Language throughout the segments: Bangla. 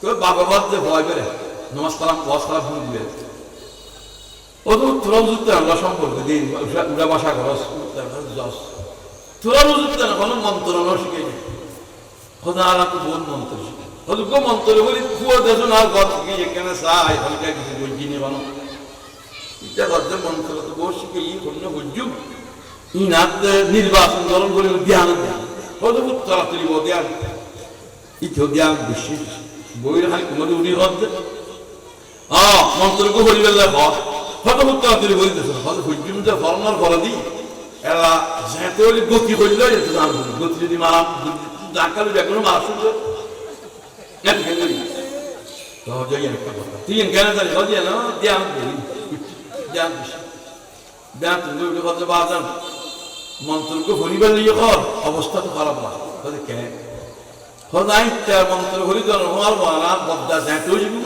তো বাবা বাদে ভয় বেড়ে নমাজ কালাম ওয়াজ কালাম শুনে দিবে ও তো তোরা বুঝতে আমরা সম্পর্ক দিন উড়া বাসা খরচ তোরা বুঝতে না কোনো মন্ত্র শিখে নি খোদা আর তো বোন মন্ত্র শিখে হয়তো গো মন্ত্র বলি কুয়ো দেখুন আর গত কি এখানে চাই হালকা কিছু বলছি নি বানো এটা গদ্যের মন্ত্র তো বউ শিখে ই কোনো বুঝুক ই না নির্বাচন গরম করে ধ্যান হয়তো তাড়াতাড়ি বউ ধ্যান ইথো ধ্যান বেশি বইয়ের হাই কোনো উনি হচ্ছে মন্ত্রকে হরিবেল্লা ঘর হয়তো তাড়াতাড়ি বলিতেছে হয়তো হুজুম যে ফরনার করে দিই এরা যেতে হলে গতি করলে গতি যদি মারা ডাক্তার এখনো মারা শুনছো সহজেই একটা কথা তুই কেন জানি হচ্ছে না ধ্যান ধ্যান ধ্যান তুমি কথা বাজান মন্ত্রকে হরিবেল ইয়ে কর অবস্থা তো খারাপ না কেন হদাই তার মন্ত্র হরি জন হওয়ার মারা বদ্দা যেতেও যাবি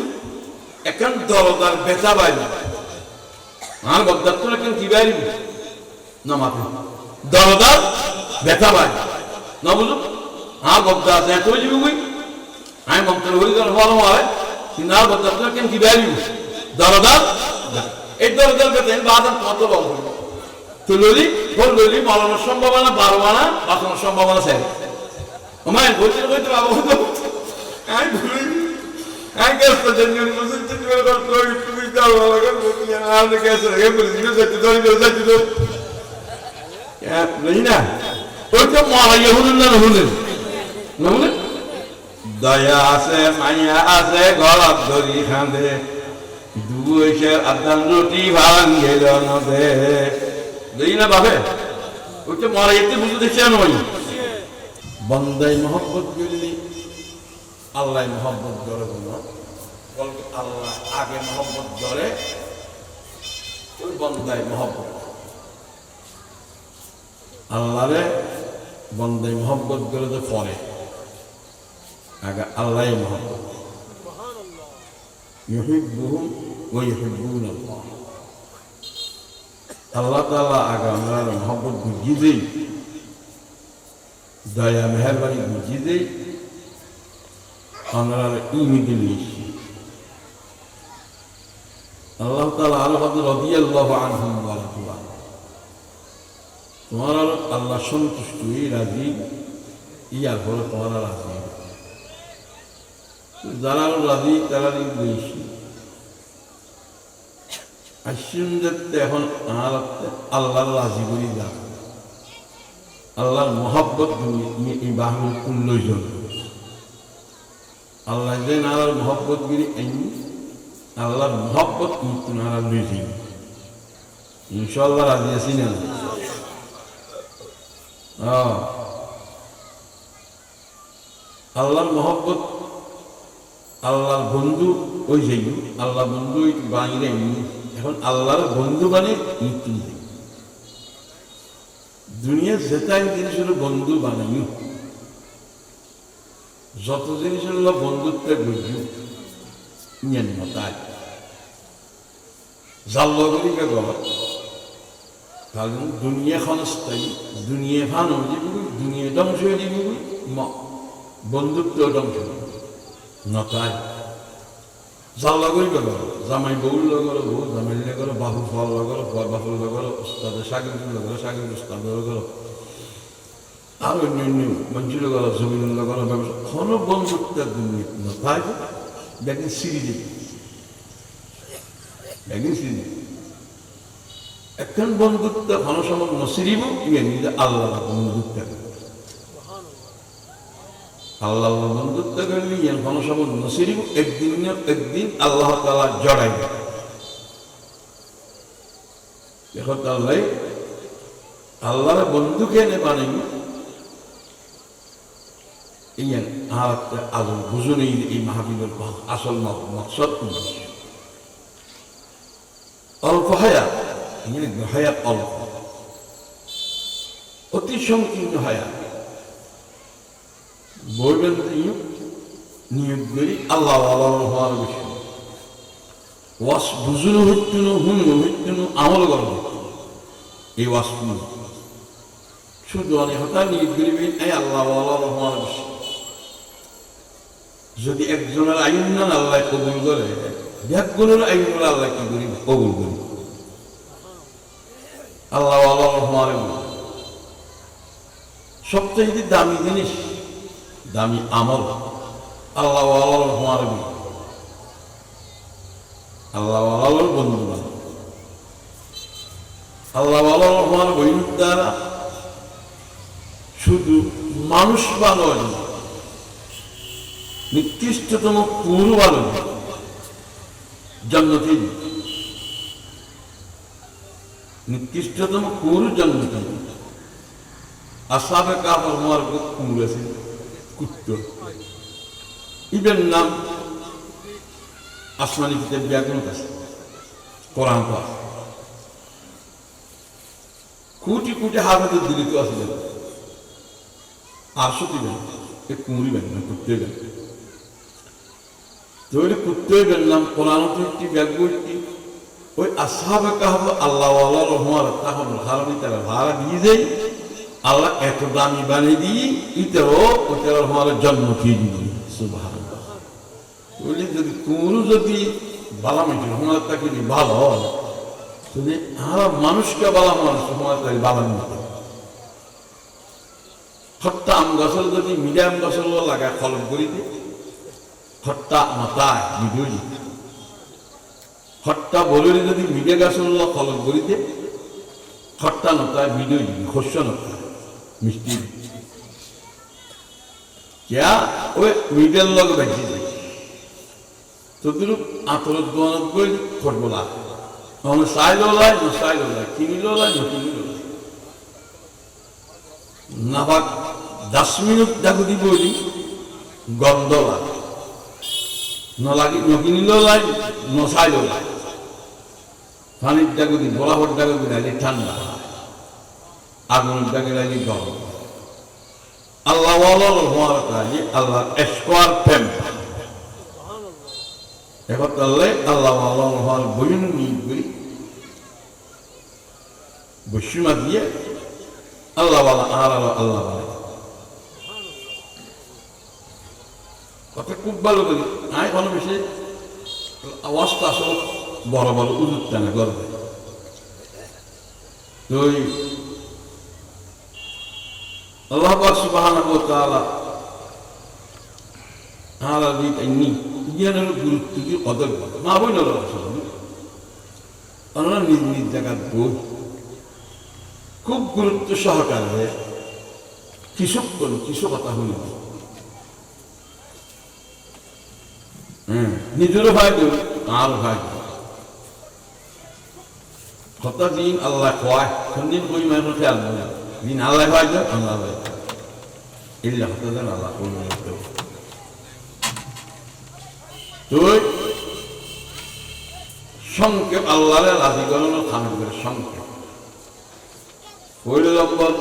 এখন দরদার বেচা বাইরে আর বদ্দার তো এখন কি বাইরে না মাথা দরদার বেচা বাইরে না বুঝুক আর বদ্দা যেতেও যাবি কই আমি মন্ত্র হরি জন হওয়ার মারে কিন্তু আর বদ্দার তো এখন কি বাইরে দরদার এই দরদার বেচেন বাজার কত বল তো ললি বল ললি মরণের সম্ভাবনা 12 আনা বাঁচানোর সম্ভাবনা 6 আমার বলতে বলতে বাবা আমি ভুলি আমি গেছে জন্য মুসলিম চিন্তা করে তোর তুমি দাও বাবা বলতে আর গেছে রে বলি দিও যেতে ধরি যেতে দাও नहीं ना ওই তো মারা ইহুদিন না হলেন না হলেন দয়া আছে মায়া আছে গলাপ ধরি খাঁদে দুইশের আদান রুটি ভাঙ গেল নদে দেই না বাবা ওই তো মারা এতে বুঝতে দেখছে নয় বন্দাই মোহাম্মত করলি আল্লাহ মোহাম্মত করে বলো আল্লাহ আগে মোহাম্মত করে ওই বন্দাই মোহাম্মত আল্লাহরে বন্দাই মোহাম্মত করে তো পরে আগে আল্লাহ মোহাম্মত ইউহিব্বুহুম ওয়া ইউহিব্বুনাল্লাহ আল্লাহ তাআলা আগে আমরা মোহাম্মত বুঝিয়ে দেই দয়া মেহরবানি বুঝিয়ে দেই আমরা ইমি দিলি আল্লাহ তাআলা আরো রাদিয়াল্লাহু আনহুম ওয়া রাদুয়া তোমার আল্লাহ সন্তুষ্ট রাজি ইয়ার পরে তোমার রাজি যারা রাজি তারা বেশি আসুন দেখতে এখন আল্লাহর রাজি করি যা আল্লাহর মহব্বত বাহুর 19 জন আল্লাহ যে নারার মহব্বত গিরি আল্লাহর মহব্বত কিন্তু নারার লইছি ইনশাআল্লাহ রাজি আছি না আল্লাহর মহব্বত আল্লাহর বন্ধু ওই সেই আল্লাহ বন্ধু বানিয়ে এখন আল্লাহর বন্ধু বানিয়ে মৃত্যু দুনিয়ার যেটাই জিনিস হলো বন্ধু বানাই যত জিনিস হলো বন্ধুত্বে বুঝু নিয়েন না তাই জাল্লগরিকে গলা কারণ দুনিয়া ক্ষণস্থায়ী দুনিয়া ভান হয়ে যাবি দুনিয়া ধ্বংস হয়ে যাবি বন্ধুত্ব ধ্বংস না তাই জাল্লগরিকে গলা জামাই বউর লগর বউ জামাই লগর বাবু ফল লগর বাবুর লগর উস্তাদের সাগরের লগর সাগরের উস্তাদের লগর আর অন্যান্য মঞ্জুর লগর জমিনের লগর ব্যবসা কোনো বন্ধুত্বের দুর্নীতি না তাই দেখেন সিঁড়ি দিবি একদিন সিঁড়ি এখন বন্ধুত্ব কোনো সময় নসিরিব নিজে আল্লাহ বন্ধুত্ব আল্লাহ বন্ধুত্ব করলি কোনো সময় নসিরিব একদিন আল্লাহ তাআলা জড়াই এখন আল্লাহ আল্লাহর বন্ধুকে এনে বানাই আজ বুঝুন এই মাহফিলের আসল মকসদ অল্প হায়াত হায়াত অল্প অতি সংকীর্ণ হায়াত বলবেন নিয়োগ করি আল্লাহ হওয়ার বিষয় ওয়াস বুঝুন হইতুন হুন হইতুন আমল করব এই ওয়াস শুধু অনেক হঠাৎ নিয়োগ করিবেন এই আল্লাহ হওয়ার বিষয় যদি একজনের আইন না আল্লাহ কবুল করে, একজনের আইন আল্লাহ কি করি কবুল করি। আল্লাহ সবচেয়ে দামি জিনিস, দামি আমল আল্লাহ আল্লাহ বন্ধু বান্ধব, আল্লাহ বইয়ের দ্বারা শুধু মানুষ ভালো, নিকৃষ্টতম পুরো ভালো জন্মতি, নিকৃষ্টতম পুরো জন্মতি। আসাবে কাপড় হওয়ার কুকুর আছে, কুত্ত ইবের নাম আসমানি কিতাব ব্যাকরণ আছে, কোরআন পাস কোটি কোটি হাজার দূরিত আছে, আর সত্যি কুমুরি বেন না কুত্তে বেন তৈরি কুত্তে বেন নাম কোরআন একটি ব্যাগটি ওই আসহাবে কাহব আল্লাহ রহমান তখন ভাড়া তারা ভাড়া দিয়ে যায়। আল্লাহ এত দামি বানিয়ে দিই ইতেও ওইটার রহমানের জন্ম খেয়ে দিই। সুবহানাল্লাহ। বলি যদি কুমুরু যদি বালা মেটে রহমান তাকে ভালো যদি আর মানুষকে বালা মানুষ রহমান তাকে বালা মেটে হত্যা আম গাছের যদি মিডিয়াম গাছের লাগায় ফলন করি দে হত্যা মাথায় মিডিয়ে হত্যা বলে যদি মিডিয়া গাছের ফলন করি দে হত্যা নতায় মিডিয়ে দিবি শস্য নতায় মিষ্টি क्या ওই মিডিয়ার লগে বেঁচে যায় তোদের আতরত দোয়ানত বই ফটবলা আমরা সাইলো লাই না সাইলো লাই কিনিলো লাই না কিনিলো লাই নাবাক 10 মিনিট দেখো দিব বলি গন্ধ লাগে নলাগি নকিনিলো লাই নসাইলো লাই পানির দেখো দি বরাবর দেখো দি ঠান্ডা আগুনের দেখে লাগে গরম। আল্লাহ আল্লাহ এসকোয়ার প্রেম এখন আল্লাহ বইন নিয়ে বসিমা দিয়ে আল্লাহ আর আল্লাহ কথা খুব ভালো করি আয় কোনো বেশি আওয়াজটা আসলে বড় বড় উদ্যোগটা না করবে তো আল্লাহ পাক সুবহানাহু ওয়া তাআলা আলা দিনি জ্ঞানের গুরুত্ব কি কদর মা বইনরা আসলে আমরা নিজ নিজ জায়গার বই খুব গুরুত্ব সহকারে কিছু কথা হইল নিজেরও ভাই দেব আর ভাই কথা দিন আল্লাহ কয় সন্দিন বই মায়ের খেয়াল নয় দিন আল্লাহ ভাই দেব আল্লাহ ভাই এগুলো হতে দেন আল্লাহ তুই সংক্ষেপ আল্লাহরে রাজি করানো খামের করে সংক্ষেপ হইল নম্বর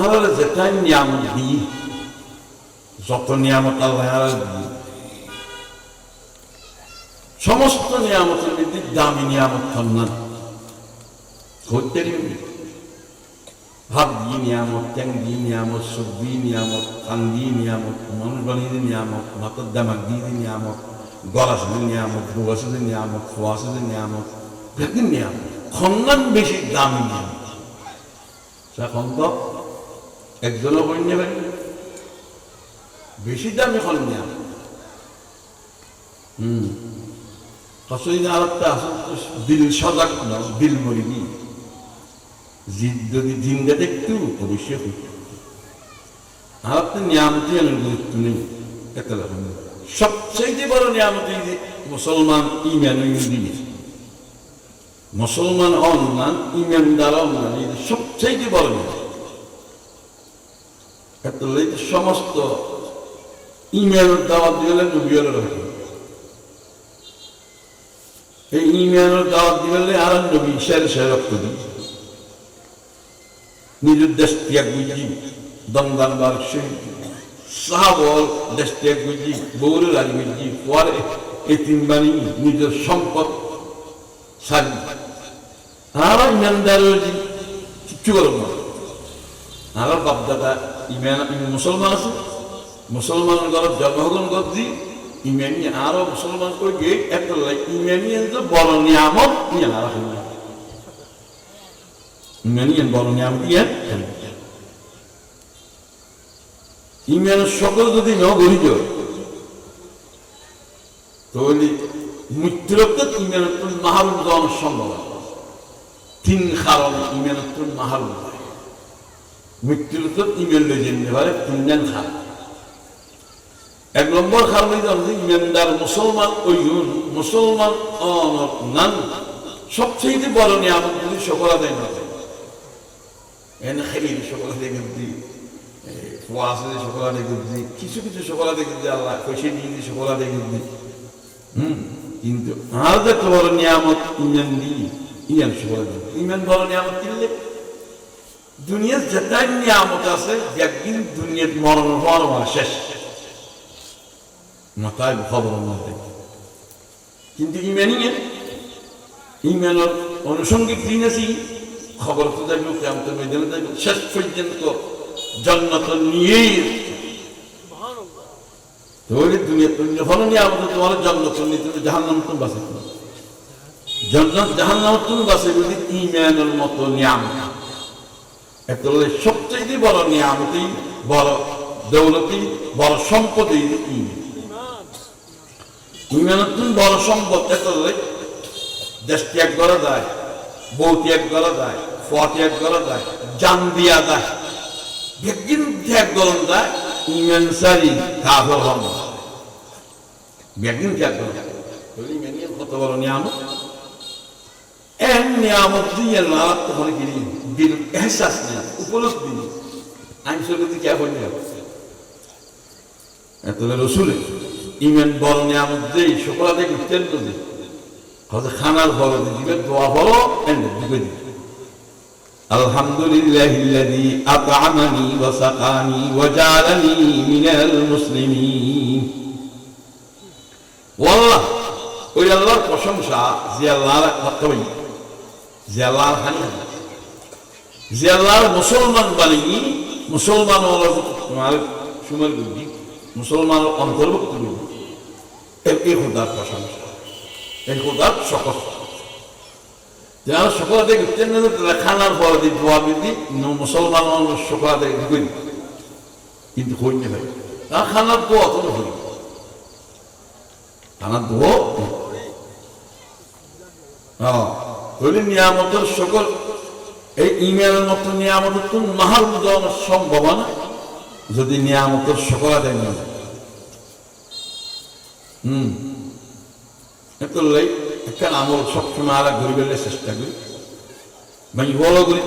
আমার যেটাই নিয়ামত দিই যত নিয়ামত আল্লাহ দিই সমস্ত নিয়ামতের মধ্যে দামি নিয়ামত সন্ধান করতে ভাত দিয়ে নিয়ামত ট্যাং দিয়ে নিয়ামত সবজি নিয়ামত কান দিয়ে নিয়ামত মানুষ বানিয়ে দিয়ে নিয়ামত মাথার দামাক দিয়ে নিয়ামত গলাস নিয়ামত দুগাছ নিয়ামত খোয়াশ নিয়ামত প্রতিদিন নিয়ামত খন্দান বেশি দামি নিয়ামত এখন তো একজনও বই নেবে বেশি দামি খন নিয়ামত আসলে আর একটা দিল সজাগ না দিল মরি দিই যদি জিন্দা দেখতো অবশ্যই হইত আর একটা নিয়ামতি গুরুত্ব নেই একটা সবচেয়ে বড় নিয়ামতি মুসলমান ইমান দিয়ে মুসলমান অন্যান ইমানদার অন্যান সবচেয়ে বড় নিয়ামত সমস্ত ইমেলের দাওয়াত দিলে নবীর রাখে এই ইমেলের দাওয়াত দিলে আর নবী সে রক্ত দিই নিজের দেশ ত্যাগ বুঝি দমদান বার সাহাবল দেশ ত্যাগ বুঝি বৌরের আগে বুঝি পরে এতিম বাণী নিজের সম্পদ সারি আর ইমানদার কিচ্ছু করব না আর বাপদাদা ইমান মুসলমান আছে মুসলমান ঘরত জন্মগ্রহণ করছি ইমানি আরো মুসলমান কই গে একটা ইমানি তো বড় নিয়ামত নিয়ে রাখেন ইমানি বড় নিয়ামত দিয়ে ইমানের সকল যদি ন গরিত তাহলে মৃত্যুরত্ব ইমানত্ব মাহারুম দেওয়ার সম্ভব তিন কারণে ইমানত্ব মাহারুম মৃত্যুরত্ব ইমেল লই যেতে পারে তিনজন খান এক নম্বর কারণ ইমানদার মুসলমান ওইগুন মুসলমান নান সবচেয়ে বড় নিয়ামত যদি সকলা দেয় না এনে খেলি সকলা দেখে দিই ওয়াসে সকলা দেখে দিই কিছু কিছু সকলা দেখে দিই আল্লাহ কইছে নিয়ে সকলা দেখে দিই কিন্তু আর যে বড় নিয়ামত ইমান দিই ইমান সকলা ইমান বড় নিয়ামত কিনলে দুনিয়ার যেটাই নিয়ামত আছে একদিন দুনিয়ার মরণ হওয়ার শেষ মাথায় খবর মধ্যে কিন্তু ইমানের অনুষঙ্গিক দিন আছি খবর তো যাইব কেমন ময়দানে যাইব শেষ পর্যন্ত জান্নাত নিয়েই তাহলে দুনিয়ার যখন নিয়ামত তোমার জান্নাত নিয়ে তুমি জাহান্নাম তুমি বাঁচে জান্নাত জাহান্নাম তুমি বাঁচে যদি ইমানের মতো নিয়ামত একটা সবচেয়ে বড় নিয়ামতই বড় দৌলতি বড় সম্পদই ইমানতুন বড় সম্পদ করলে দেশ ত্যাগ করা যায় বউ ত্যাগ করা যায় ফ ত্যাগ করা যায় জান দিয়া যায় একদিন ত্যাগ করা যায় ইমান সারি কাফের হন একদিন ত্যাগ করা যায় ইমানের কত বড় নিয়ামত এন নিয়ামত দিয়ে লাভ তখন কিনি দিল এহসাস নেই উপলব্ধি নেই আমি সত্যি কে বলি এত রসুলে ইমান বড় নিয়ামত দেই সকলা দেখি তেল দিই হয়তো খানার বড় দিবে দোয়া বড় এনে দিবে আলহামদুলিল্লাহিল্লাযী আত'আমানি ওয়া সাকানি ওয়া জা'আলানি মিনাল মুসলিমিন ওয়াল্লাহ ওই আল্লাহর প্রশংসা যে আল্লাহর কতই যে আল্লাহর হানি যে আল্লাহর মুসলমান বানিয়ে মুসলমান তোমার সুমার বুদ্ধি মুসলমান অন্তর্ভুক্ত এই খোদার প্রশংসা এই খোদার সকল যারা সকল দেখতেন না তারা খানার পর দিন দোয়া দিদি মুসলমান সকল দেখবেন কিন্তু হই না ভাই তার খানার দোয়া তো হই খানার দোয়া হইলে নিয়ামতের সকল এই ইমেলের মতো নিয়ামতের তো মাহার দেওয়ার সম্ভাবনা যদি নিয়ামতের সকল আদায় না একটা আমল সবসময় আর গরিবের চেষ্টা করি মানে বড় গরিব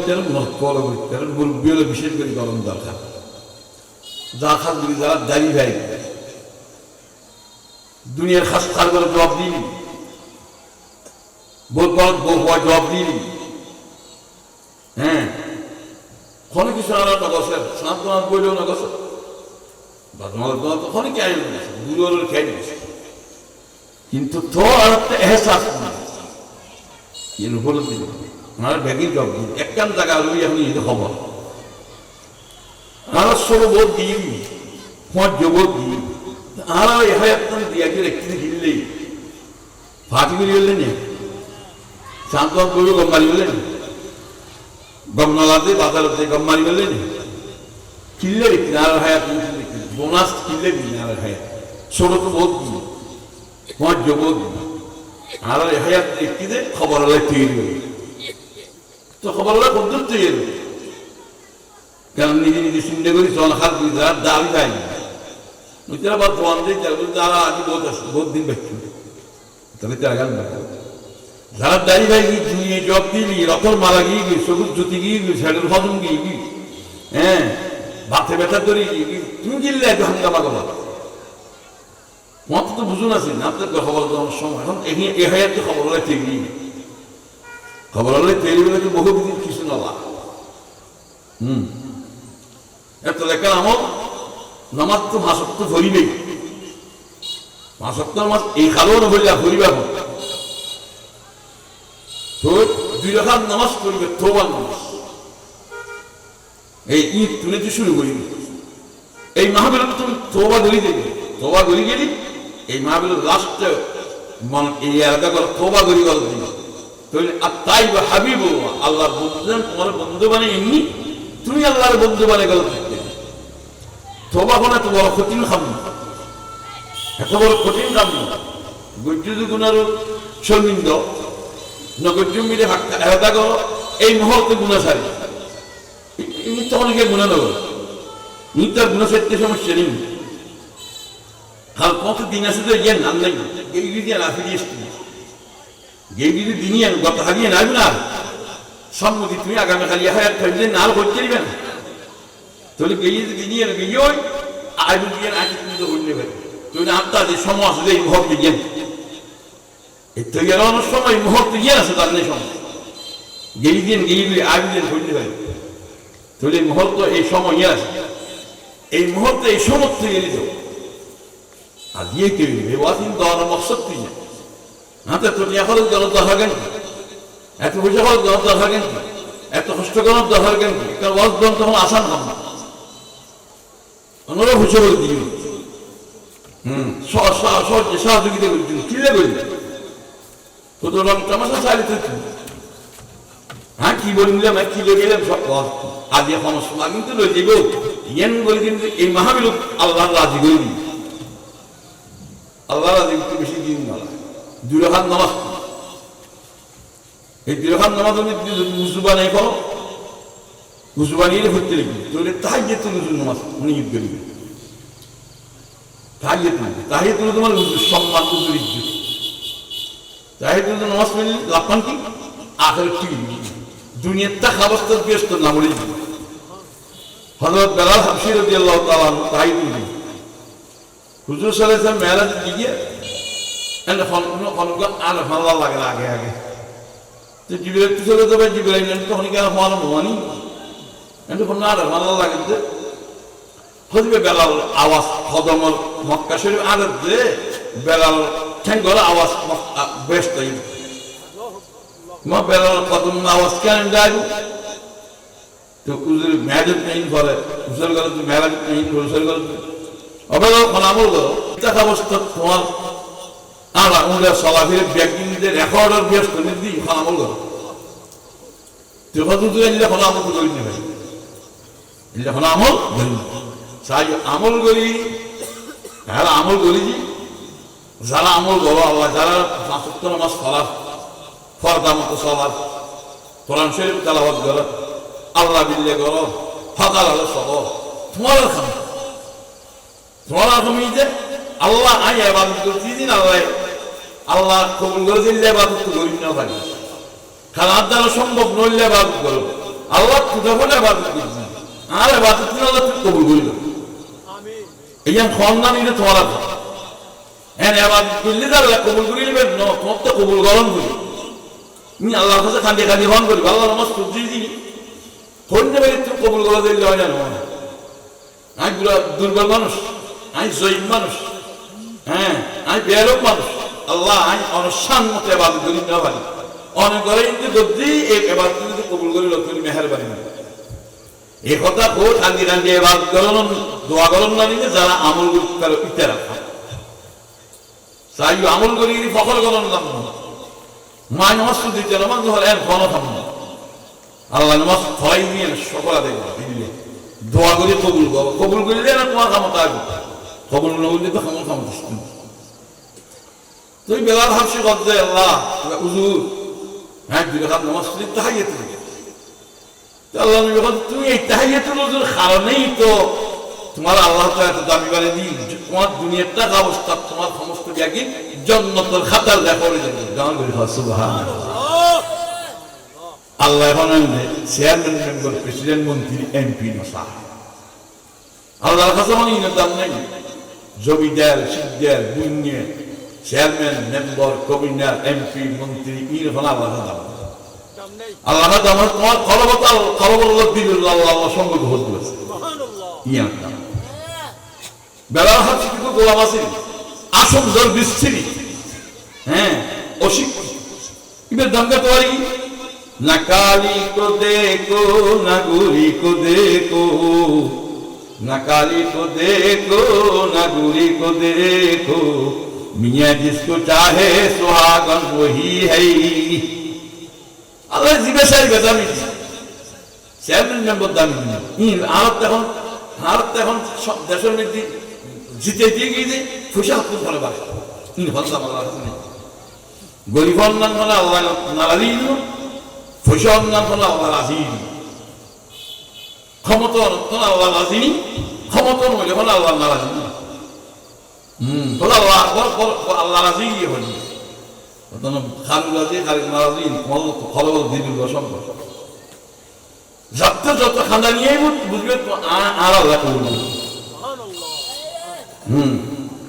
বড় গরিব মুরব্বী হলে বিশেষ করে গরম দরকার যা খাস দিবি যারা দাঁড়িয়ে ভাই দুনিয়ার খাস খার করে জবাব দিই বউ জবাব দিই হ্যাঁ কোনো কিছু আলাদা নগসের স্নান তোমার বইলেও নগস তখন কে আইন দূর খেয়ে দিয়েছে কিন্তু তো আর একটা এহসাস এর উপলব্ধি আমার ব্যাগিং জব দিন একখান জায়গা লই আমি এই খবর আর ষোলো বোধ দিই পাঁচ যোগ দিই আর একটা দিয়া গেলে একদিন গিললেই ফাটি করে গেলেন শান্ত করবে গম মারি বললেন গম নলাতে বাজারতে গম মারি বললেন কিনলে রেখে আর হায়াত বোনাস কিনলে দিন আর হায়াত ষোলো তো বোধ দিই পাঁচ যোগ দিই আর হায়াত একটি দে খবর আলাই তৈরি হবে তো খবর আলাই কদ্দূর তৈরি হবে কারণ নিজে নিজে চিন্তা করি চল খাত দিই যারা দাবি পাই বুঝতে আবার দোয়ান দিই যারা আজ বোধ আছে বহুত দিন ব্যক্তি তাহলে তারা গান যারা দাড়ি ভাই গিয়ে জব দিলি রথর মারা গিয়ে গিয়ে সবুজ জ্যোতি গিয়ে গিয়ে ছেলের হজম গিয়ে গিয়ে হ্যাঁ বাথে ব্যথা করে গিয়ে তুমি গিললে একটু হাঙ্গামা করা মত তো বুঝুন আছেন আপনার খবর দেওয়ার সময় এখন এ হয় একটা খবর হলে তৈরি খবর হলে তৈরি হলে তো বহু দিন কিছু নলা এত লেখা আমার নামাজ তো মাসক্ত ধরিবেই মাসক্ত মাস এই কালো নবলিয়া ধরিবা তো দুই রাকাত নামাজ পড়বে তোবার নামাজ এই ঈদ তুলে শুরু করিবে এই মাহফিল তুমি তোবা গড়ি দেবে, তোবা গড়ি গেলি এই মাহফিল লাস্টে এই এলাকা করে তোবা গড়ি গল দিবে। আর তাই বা হাবিব আল্লাহর বন্ধু, তোমার বন্ধু মানে এমনি তুমি আল্লাহর বন্ধু মানে গেল থাকতে। তোবা কোন এত বড় কঠিন খাম না, এত বড় কঠিন কাম না। গজ্জুদু গুনার শর্মিন্দ নগজ্জু মিলে এলাকা করো এই মুহূর্তে গুণা সারি ইনি তো অনেকে গুণা নেব, ইনি তার গুণা সারতে সমস্যা নেই। হাল কত দিন আছে তো ইয়ে নাম নাই এই দিয়ে না ফিরিয়ে এসছি যেই যদি দিনই গত হারিয়ে নাইব না সম্মতি তুমি আগামীকাল হায়ার থাকলে না আরো করতে দিবে না, তাহলে গিয়ে যদি দিনই গিয়ে ওই আইব দিয়ে আগে তুমি তো বলতে পারি তুই না আপনাদের সময় আছে এই মুহূর্তে গিয়ে এই তৈরি অনেক সময় মুহূর্তে গিয়ে আছে তার নেই সময় গিয়ে দিন গিয়ে গিয়ে আইব দিন বলতে পারি তাহলে এই মুহূর্ত এই সময় ইয়ে আছে, এই মুহূর্তে এই সমস্ত গিয়ে দিত আর দিয়ে কেউ নিবে ওয়াসিন দেওয়ার মকসদ তুই না হাতে তো খরচ করার দরকার কেন, এত পয়সা খরচ করার দরকার কেন, এত কষ্ট করার দরকার কেন? কারণ ওয়াজ গ্রন্থ তখন আসান হবে না, ওনারা বুঝে বলে দিই সহযোগিতা করছিল কিলে করল কত রং তামাশা চালিত হ্যাঁ কি বললাম কিলে গেলাম সব আজ এখন সময় কিন্তু লই যাব ইয়ান বলে কিন্তু এই মাহফিল আল্লাহ রাজি করে দিই, আল্লাহ রাজি একটু বেশি দিন না দুই রাকাত নামাজ, এই দুই রাকাত নামাজ উজু বানাই করো, উজু বানিয়ে ভর্তি লিখবি তাহলে তাহিয়াতুল উজু নামাজ উনি ঈদ করবি, তাহিয়াতুল তোমার সম্মান উজুর ইজ্জত, তাহিয়াতুল নামাজ পড়লে লাভ পান কি আখিরাত ঠিক দুনিয়ার তা খাবারটা ব্যস্ত না মরে যাবে। হযরত বেলাল হাবশী রাদিয়াল্লাহু তাআলা আনহু তাহিয়াতুল হুজুর সাল্লাল্লাহু আলাইহি ওয়াসাল্লাম মেরাজ গিয়ে এন্ড ফোন আর ভালো লাগে আগে আগে তো জিবরাইল তো চলে যাবে, জিবরাইল তো অনেক আর হওয়ার মনি এন্ড ফোন আর ভালো লাগে যে হযরত বেলাল আওয়াজ কদমল মক্কা শরীফ আর যে বেলাল ঠ্যাঙ্গর আওয়াজ বেস্ট হই মা বেলাল কদম আওয়াজ কেন যায় তো উজুর মেরাজ নেই বলে উজুর গলে তো মেরাজ নেই উজুর গলে অবেলা কোন আমল করো এটা অবস্থা তোমার আর আমাদের সলাফির ব্যক্তিদের রেকর্ডের ব্যস্ত নিদি কোন আমল করো তুই কত তুই যখন আমল করি না ভাই যখন আমল করি সাই আমল করি যারা আমল করি যারা আমল করো আল্লাহ যারা পাঁচ ওয়াক্ত নামাজ পড়া ফরদা মতো সলাত কোরআন শরীফ তেলাওয়াত করো আল্লাহ বিল্লাহ করো ফাকার আলো সব তোমার খাম তোমার তুমি যে আল্লাহ আই ইবাদত করছি দিন আল্লাহ কবুল করে দিলে ইবাদত করি না ভাই খানার দ্বারা সম্ভব নইলে ইবাদত করো আল্লাহ খুদা বলে ইবাদত করছি আর ইবাদত আল্লাহ কবুল করিল আমিন এই যে খন্না নিলে তোমার এন ইবাদত করলে আল্লাহ কবুল করিবে না তোমার তো কবুল গরম করি তুমি আল্লাহর কাছে কাঁদে কাঁদে হন করি আল্লাহ নামাজ পড়ছি দিন কোনটা বেরে তুমি কবুল করে দিলে হয় না আমি পুরা দুর্বল মানুষ, আমি জয়ীব মানুষ, হ্যাঁ আমি বেয়ারক মানুষ, আল্লাহ আমি অনুষ্ঠান মতো ইবাদত করি না পারি অনেক করে কিন্তু যদি এই ইবাদত যদি কবুল করি তুমি মেহেরবানি না এই কথা কো কান্দি কান্দি ইবাদত করুন দোয়া করুন না নিলে যারা আমল করতে ইতে রাখা চাই আমল করি ফখর করুন না মা নামাজ দিতে নামাজ হলে এর ঘন থাম না আল্লাহ নামাজ ফলাই নিয়ে সকলা দেখবো দিলে দোয়া করে কবুল করো কবুল করলে না তোমার ক্ষমতা আসবে কবুল না করলে তো ক্ষমতা তুই বেলাল হাবশী করতে আল্লাহ হুজুর হ্যাঁ দুই রাকাত নামাজ পড়ি তাহিয়াতুল আল্লাহ নবী বলেন তুমি এই তাহিয়াতুল ওযুর কারণেই তো তোমার আল্লাহ তাআলা এত দামি করে দিন তোমার দুনিয়ার টাকা অবস্থা তোমার সমস্ত জ্ঞান জান্নাতের খাতার লেখা হয়ে যাবে গান করে সুবহানাল্লাহ আল্লাহ এখন চেয়ারম্যান মেম্বার প্রেসিডেন্ট মন্ত্রী এমপি নসা আল্লাহর কাছে মানে ইনের দাম নেই জমিদার সিদ্দার দুনিয়া চেয়ারম্যান মেম্বার কমিশনার এমপি মন্ত্রী ইন হল আল্লাহর দাম আল্লাহর দাম তোমার খরবত দিল্লাহ আল্লাহ সঙ্গ হতে আছে ইয়ার দাম বেলাল হাবশী কিন্তু গোলাম আছে আসল জল বিচ্ছিরি হ্যাঁ অশিক্ষিত ইবের দাম কত পারি ना काली को देखो ना गोरी को देखो न काली को देखो न गोरी को देखो, मियाँ जिसको चाहे सुहागन वही है। আল্লাহ জিজ্ঞাসাই বেদামি চেয়ারম্যান মেম্বার দামি ভারত এখন সব দেশের মধ্যে জিতে দিয়ে গিয়ে ফুসা হাত ভালো বাসে গরিব অন্যান্য হলে আল্লাহ নারাজি ফুসা অন্যান্য হলে আল্লাহ রাজি, ক্ষমতা অন্যান্য আল্লাহ রাজি, ক্ষমতা মনে হলে আল্লাহ নারাজি। বলে আল্লাহ আল্লাহ রাজি গিয়ে হল খালু রাজি খালি নারাজি ফল দিল সম্পর্ক যত যত খান্দা নিয়ে বুঝবে আর আল্লাহ করবো।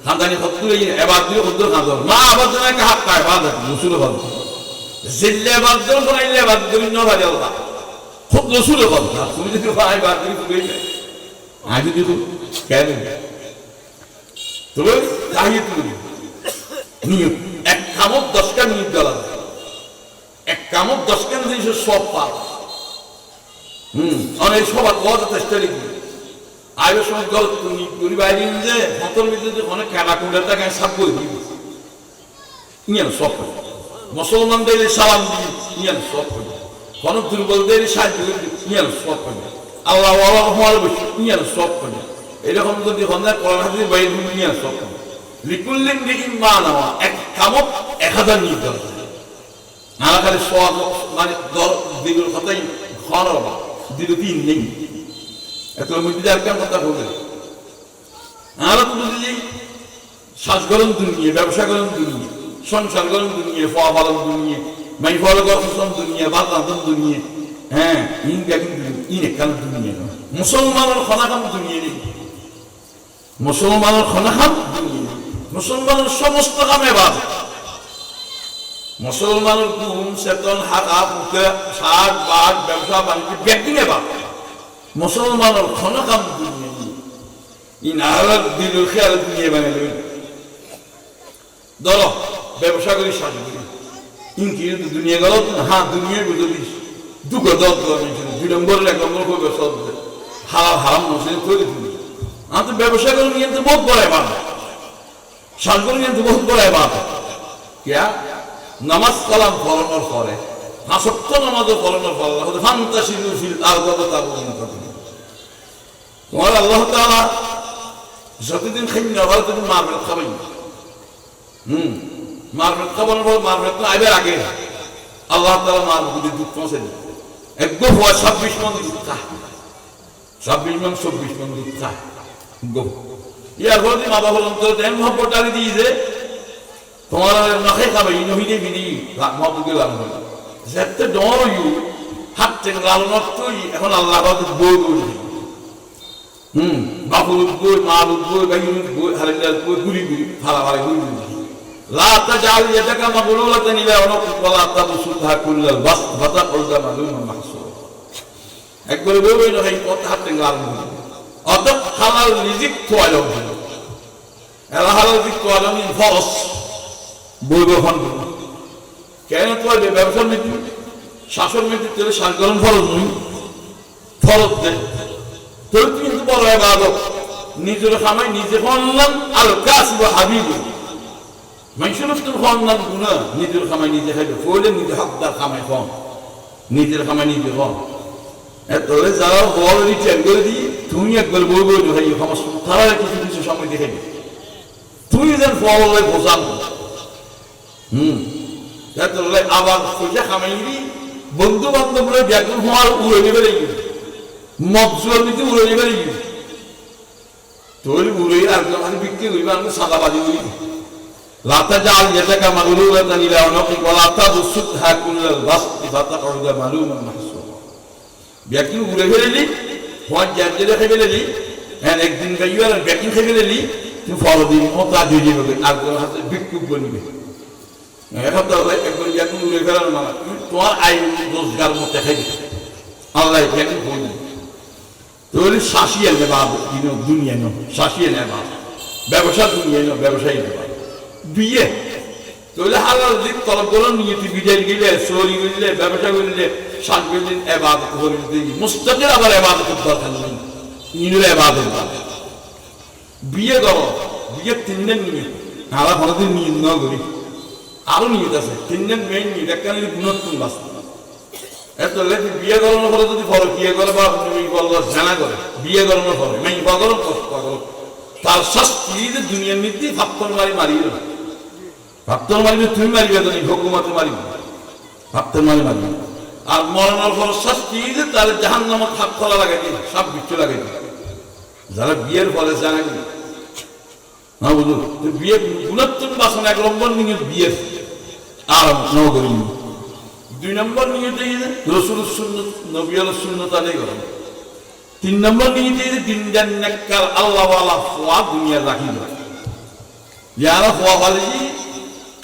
খানদানি সত্তরে এবার দিলে সত্তর খান্দর মা আবার জন্য হাত পায় বাদ রসুল বল জিল্লে এবার জন বানাইলে এবার দিন ন ভাই আল্লাহ খুব রসুল বল তুমি যদি ভাই বাদ দিলে তুমি আজ যদি কেন তবে চাহিয়ে তুমি নিয়ত এক কামত 10 কান নিয়ত দেওয়া যায়, এক কামত 10 কান দিয়েছে সব পাল। অনেক সবার কথা চেষ্টা লিখি আয়ের সময় গল্প করি বাইরে যে ফতর ভিতরে অনেক খেলা কুন্ডার টাকা সাপ করে দিই ইয়ান সব মুসলমানদের সালাম দিই ইয়ান সব করি, কোন দুর্বলদের সাহায্য করি ইয়ান সব করি, আল্লাহ আল্লাহ হওয়ার বসে ইয়ান সব করি। এরকম যদি হন্দায় কোরআন হাদিস বাইরে ইয়ান সব করি। লিকুল্লিন লিখিন মা নেওয়া এক কামত 1000 নিয়ে দেওয়া আমার খালি সব মানে দিগুলোর কথাই খাওয়ানো বা দিল তিন নেই এত মধ্যে আর কেমন কথা বলবে আর তো বুঝি শ্বাস গরম দুনিয়ে ব্যবসা গরম দুনিয়ে সংসার গরম দুনিয়ে ফল ফলন দুনিয়ে মাই ফল গরম দুনিয়ে বাতান্তন দুনিয়ে হ্যাঁ ইনকা কিন্তু ইনে কাল দুনিয়ে মুসলমানের খনাখাম দুনিয়ে নেই, মুসলমানের খনাখাম দুনিয়ে নেই, মুসলমানের সমস্ত কামে বাদ, মুসলমানের ঘুম চেতন হাঁটা পুঁতে শাক বাঘ ব্যবসা বাণিজ্য ব্যাংকিংয়ে বাদ, মুসলমানের খনাখাম দুনিয়ে নেই ইনার দিল খেয়াল দুনিয়ে বানাইল ধরো ব্যবসা করি সাজ করি ইনকি দুনিয়া গেল হ্যাঁ দুনিয়া বুঝে দিস দুঃখ দল 2 নম্বর 1 নম্বর করে ব্যবসা হারাম হারাম মসজিদ তৈরি দিবি আমি তো ব্যবসা করে নিয়ে তো বহুত বড় এবার সাজ করে নিয়ে তো বহুত বড় এবার क्या নামাজ কালাম ফলানোর পরে হাসত্ব নামাজও ফলানোর পরে হয়তো ফান্তাসিলু ফিল আরদি তাবুন তোমার আল্লাহ তাআলা যতদিন খাই না ভালো তুমি মারবেন খাবেন মারবেন খাবার পর মারবেন তো আইবার আগে আল্লাহ তাআলা মারবে দুধ পৌঁছে দেন একদম 26 মণ দুধ খায় 26 মণ 24 মণ দুধ খায় গো ইয়ার বলতে মা বাবা বলতো দেন মহব্বতটারি দিয়েছে তোমার নাখে খাবে ইনহিদে বিধি মহব্বতকে লালন করে যেতে ডর ইউ হাতে লালনত তো এখন আল্লাহ তাআলা বই বই বাবুর বই মারুর বই বাইরুর বই হালাল বই গুলি গুলি ফালা ফালা গুলি গুলি লা তাজাল ইয়াদাকা মাগলুলাতান ইলা উনুক ওয়া লা তাবসুতহা কুল্লাল বাসত ফাতাকুলদা মালুমান মাহসুর একবার বই বই নয় কথা হাতে লালন করে অত হালাল রিজিক তোয়ালো এলা হালাল রিজিক তোয়ালো মিন ফরস বই বই হন কেন তোয়ালে ব্যবসার নীতি শাসন নীতি তেলে সারগরম ফরজ নই ফরজ দেয় তোর কিন্তু বড় ইবাদত নিজের খামাই নিজে ফললাম আর কাসব হাবিব মানুষের তো ফললাম গুনাহ নিজের খামাই নিজে খাইবে ফলে নিজে হকদার খামাই ফল নিজের খামাই নিজে ফল এতলে যারা বড় রিটার্ন করে দি তুমি একবার বই বই ভাই সমস্যা তারা কিছু কিছু সময় দেখে নি তুমি যেন ফল হয়ে বোঝান এতলে আবার পয়সা খামাই দি বন্ধু বান্ধবরা ব্যাকুল হওয়ার উড়ে নেবে লাগবে মজুর নিতে উড়ে নেবে লাগবে তোর উড়ে আর আমি বিক্রি করিবা আমি সাদাবাজি করি লাতা জাল ইয়াদাকা মাগলুলাতান ইলা উনুকি ওয়া লা তাবসুতহা কুল্লাল বাসতি ফাতাকুলদা মালুমান মাহসুর ব্যাকিং উড়ে ফেলেলি হওয়ার জায়গায় ফেলেলি হ্যাঁ একদিন গাইবার ব্যাকিং ফেলেলি তুমি ফলো দিন মতো আজ হয়ে যাবে আর হাতে বিক্ষোভ বলবে এখন তো একবার ব্যাকিং উড়ে ফেলার মানে তোমার আয় রোজগার মতো খাইবে আল্লাহ ব্যাকিং বলবে তোর শাসিয়ে নেবা দুনিয়া নো শাসিয়ে নেবা ব্যবসা দুনিয়া নো ব্যবসায়ী নেবা বিয়ে তোলে হালাল দিক তলব করো নিয়ে তুই বিজয় গেলে চোরি করলে ব্যবসা করলে শাস করলে এবাদত করলে মুস্তাকিল আবার এবাদত দরকার নেই ইনুরে এবাদত বিয়ে করো বিয়ে 3 দিন নিয়ে আমরা কোনোদিন নিয়ম ন করি আরো নিয়ত আছে 3 দিন মেইন নিয়ত একখানে গুণত্বন বাস এত লেগে বিয়ে করানোর পরে যদি ফরক বিয়ে করে বা তুমি বললো জানা করে বিয়ে করানোর পরে মেইন পাগল তার শাস্তি দুনিয়ার মধ্যে ভাপ্তর মারিও না ভাপ্তর মারিবে তুমি মারিবে তো হুকুমতে মারিবে ভাপ্তর মারিবে আর মরণের পর শাস্তি তার জাহান্নামে থাপ করা লাগাই দিন সব বিচ্ছু লাগাই দিন যারা বিয়ের ফলে জানা কি না বুঝলো বিয়ে গুণাত্মক বাসনা 1 নম্বর নিয়ে বিয়ে আর ন করি 2 নম্বর নিয়ে রসুলের সুন্নত নবী আলাইহিস সুন্নত আদায় করেন 3 নম্বর নিয়ে দিন জান নেককার আল্লাহ ওয়ালা ফওয়া দুনিয়া রাখিল যারা ফওয়া বলে